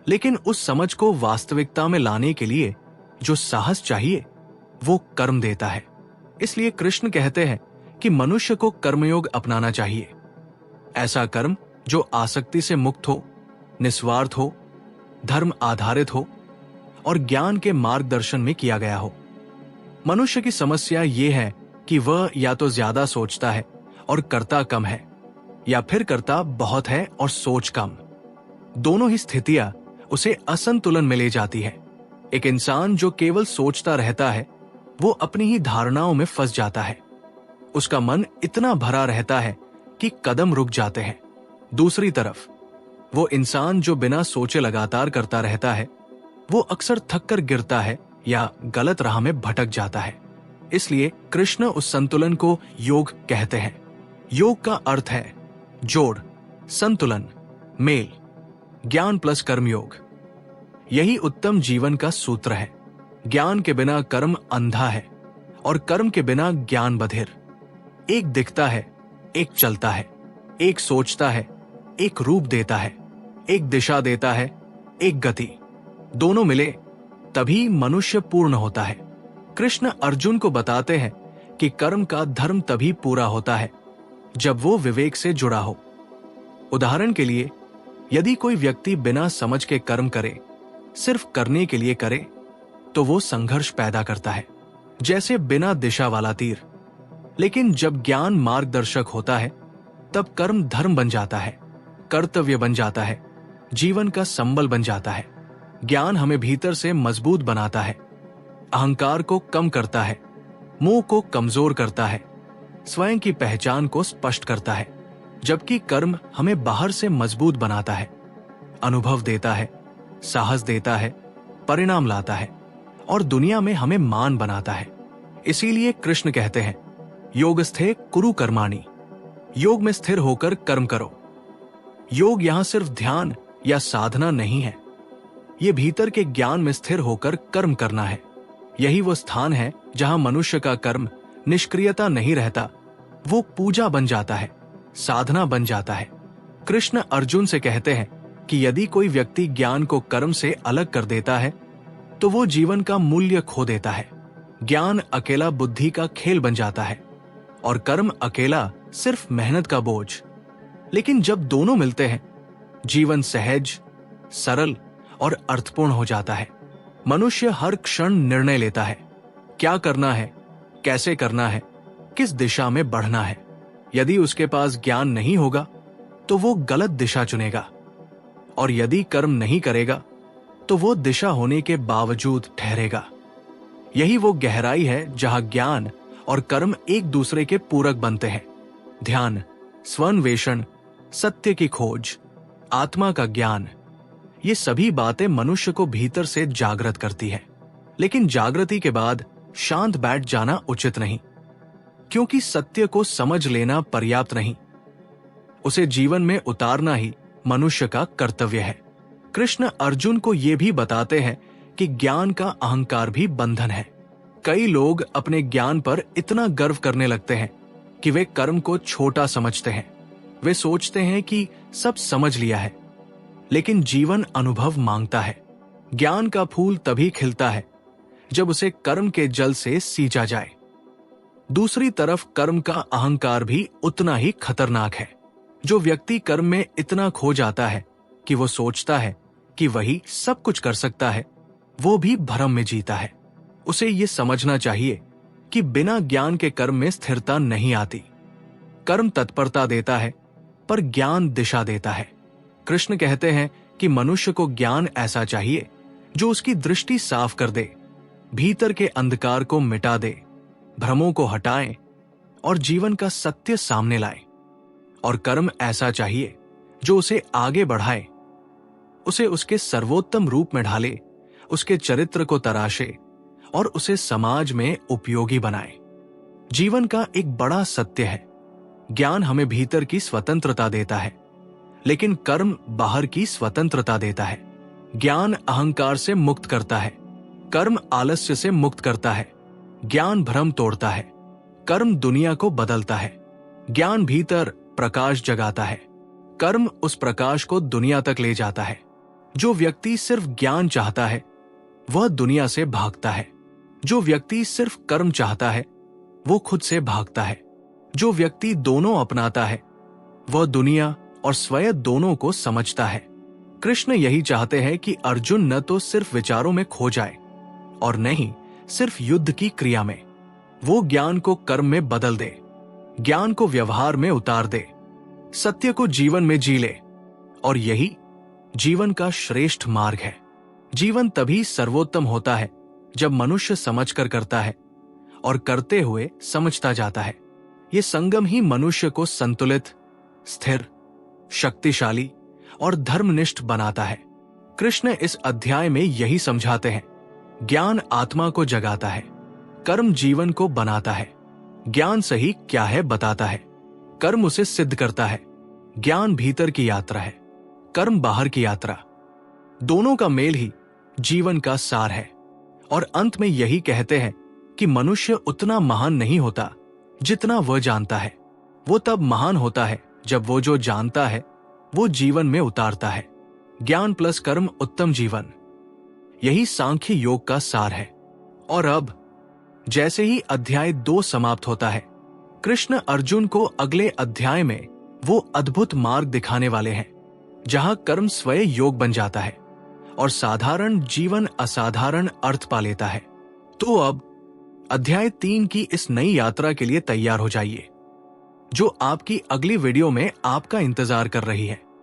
लेकिन उस समझ को वास्तविकता में लाने के लिए जो साहस चाहिए वो कर्म देता है। इसलिए कृष्ण कहते हैं कि मनुष्य को कर्मयोग अपनाना चाहिए। ऐसा कर्म जो आसक्ति से मुक्त हो, निस्वार्थ हो, धर्म आधारित हो और ज्ञान के मार्गदर्शन में किया गया हो। मनुष्य की समस्या ये है कि वह या तो ज्यादा सोचता है और करता कम है, या फिर करता बहुत है और सोच कम। दोनों ही स्थितियां उसे असंतुलन में ले जाती है। एक इंसान जो केवल सोचता रहता है वो अपनी ही धारणाओं में फंस जाता है। उसका मन इतना भरा रहता है कि कदम रुक जाते हैं। दूसरी तरफ वो इंसान जो बिना सोचे लगातार करता रहता है वो अक्सर थक कर गिरता है या गलत राह में भटक जाता है। इसलिए कृष्ण उस संतुलन को योग कहते हैं। योग का अर्थ है जोड़, संतुलन, मेल, ज्ञान प्लस कर्मयोग। यही उत्तम जीवन का सूत्र है। ज्ञान के बिना कर्म अंधा है और कर्म के बिना ज्ञान बधिर। एक दिखता है, एक चलता है, एक सोचता है, एक रूप देता है, एक दिशा देता है, एक गति। दोनों मिले तभी मनुष्य पूर्ण होता है। कृष्ण अर्जुन को बताते हैं कि कर्म का धर्म तभी पूरा होता है जब वो विवेक से जुड़ा हो। उदाहरण के लिए, यदि कोई व्यक्ति बिना समझ के कर्म करे, सिर्फ करने के लिए करे, तो वो संघर्ष पैदा करता है, जैसे बिना दिशा वाला तीर। लेकिन जब ज्ञान मार्गदर्शक होता है तब कर्म धर्म बन जाता है, कर्तव्य बन जाता है, जीवन का संबल बन जाता है। ज्ञान हमें भीतर से मजबूत बनाता है, अहंकार को कम करता है, मोह को कमजोर करता है, स्वयं की पहचान को स्पष्ट करता है, जबकि कर्म हमें बाहर से मजबूत बनाता है, अनुभव देता है, साहस देता है, परिणाम लाता है और दुनिया में हमें मान बनाता है। इसीलिए कृष्ण कहते हैं, योगस्थे कुरु कर्माणि, योग में स्थिर होकर कर्म करो। योग यहां सिर्फ ध्यान या साधना नहीं है, ये भीतर के ज्ञान में स्थिर होकर कर्म करना है। यही वो स्थान है जहां मनुष्य का कर्म निष्क्रियता नहीं रहता, वो पूजा बन जाता है, साधना बन जाता है। कृष्ण अर्जुन से कहते हैं कि यदि कोई व्यक्ति ज्ञान को कर्म से अलग कर देता है तो वो जीवन का मूल्य खो देता है। ज्ञान अकेला बुद्धि का खेल बन जाता है और कर्म अकेला सिर्फ मेहनत का बोझ। लेकिन जब दोनों मिलते हैं, जीवन सहज, सरल और अर्थपूर्ण हो जाता है। मनुष्य हर क्षण निर्णय लेता है, क्या करना है, कैसे करना है, किस दिशा में बढ़ना है। यदि उसके पास ज्ञान नहीं होगा तो वो गलत दिशा चुनेगा, और यदि कर्म नहीं करेगा तो वो दिशा होने के बावजूद ठहरेगा। यही वो गहराई है जहां ज्ञान और कर्म एक दूसरे के पूरक बनते हैं। ध्यान, स्वान्वेषण, सत्य की खोज, आत्मा का ज्ञान, ये सभी बातें मनुष्य को भीतर से जागृत करती है। लेकिन जागृति के बाद शांत बैठ जाना उचित नहीं, क्योंकि सत्य को समझ लेना पर्याप्त नहीं, उसे जीवन में उतारना ही मनुष्य का कर्तव्य है। कृष्ण अर्जुन को ये भी बताते हैं कि ज्ञान का अहंकार भी बंधन है। कई लोग अपने ज्ञान पर इतना गर्व करने लगते हैं कि वे कर्म को छोटा समझते हैं। वे सोचते हैं कि सब समझ लिया है, लेकिन जीवन अनुभव मांगता है। ज्ञान का फूल तभी खिलता है जब उसे कर्म के जल से सींचा जाए। दूसरी तरफ कर्म का अहंकार भी उतना ही खतरनाक है। जो व्यक्ति कर्म में इतना खो जाता है कि वो सोचता है कि वही सब कुछ कर सकता है, वो भी भ्रम में जीता है। उसे ये समझना चाहिए कि बिना ज्ञान के कर्म में स्थिरता नहीं आती। कर्म तत्परता देता है, पर ज्ञान दिशा देता है। कृष्ण कहते हैं कि मनुष्य को ज्ञान ऐसा चाहिए जो उसकी दृष्टि साफ कर दे, भीतर के अंधकार को मिटा दे, भ्रमों को हटाए और जीवन का सत्य सामने लाए। और कर्म ऐसा चाहिए जो उसे आगे बढ़ाए, उसे उसके सर्वोत्तम रूप में ढाले, उसके चरित्र को तराशे और उसे समाज में उपयोगी बनाए। जीवन का एक बड़ा सत्य है, ज्ञान हमें भीतर की स्वतंत्रता देता है, लेकिन कर्म बाहर की स्वतंत्रता देता है। ज्ञान अहंकार से मुक्त करता है, कर्म आलस्य से मुक्त करता है। ज्ञान भ्रम तोड़ता है, कर्म दुनिया को बदलता है। ज्ञान भीतर प्रकाश जगाता है, कर्म उस प्रकाश को दुनिया तक ले जाता है। जो व्यक्ति सिर्फ ज्ञान चाहता है वह दुनिया से भागता है। जो व्यक्ति सिर्फ कर्म चाहता है वो खुद से भागता है। जो व्यक्ति दोनों अपनाता है वह दुनिया और स्वयं दोनों को समझता है। कृष्ण यही चाहते हैं कि अर्जुन न तो सिर्फ विचारों में खो जाए और न ही सिर्फ युद्ध की क्रिया में। वो ज्ञान को कर्म में बदल दे, ज्ञान को व्यवहार में उतार दे, सत्य को जीवन में जी ले। और यही जीवन का श्रेष्ठ मार्ग है। जीवन तभी सर्वोत्तम होता है जब मनुष्य समझकर करता है और करते हुए समझता जाता है। ये संगम ही मनुष्य को संतुलित, स्थिर, शक्तिशाली और धर्मनिष्ठ बनाता है। कृष्ण इस अध्याय में यही समझाते हैं। ज्ञान आत्मा को जगाता है, कर्म जीवन को बनाता है। ज्ञान सही क्या है बताता है, कर्म उसे सिद्ध करता है। ज्ञान भीतर की यात्रा है, कर्म बाहर की यात्रा। दोनों का मेल ही जीवन का सार है। और अंत में यही कहते हैं कि मनुष्य उतना महान नहीं होता जितना वह जानता है। वो तब महान होता है जब वो जो जानता है वो जीवन में उतारता है। ज्ञान प्लस कर्म उत्तम जीवन, यही सांख्य योग का सार है। और अब जैसे ही अध्याय 2 समाप्त होता है, कृष्ण अर्जुन को अगले अध्याय में वो अद्भुत मार्ग दिखाने वाले हैं जहां कर्म स्वयं योग बन जाता है और साधारण जीवन असाधारण अर्थ पा लेता है। तो अब अध्याय 3 की इस नई यात्रा के लिए तैयार हो जाइए, जो आपकी अगली वीडियो में आपका इंतजार कर रही है।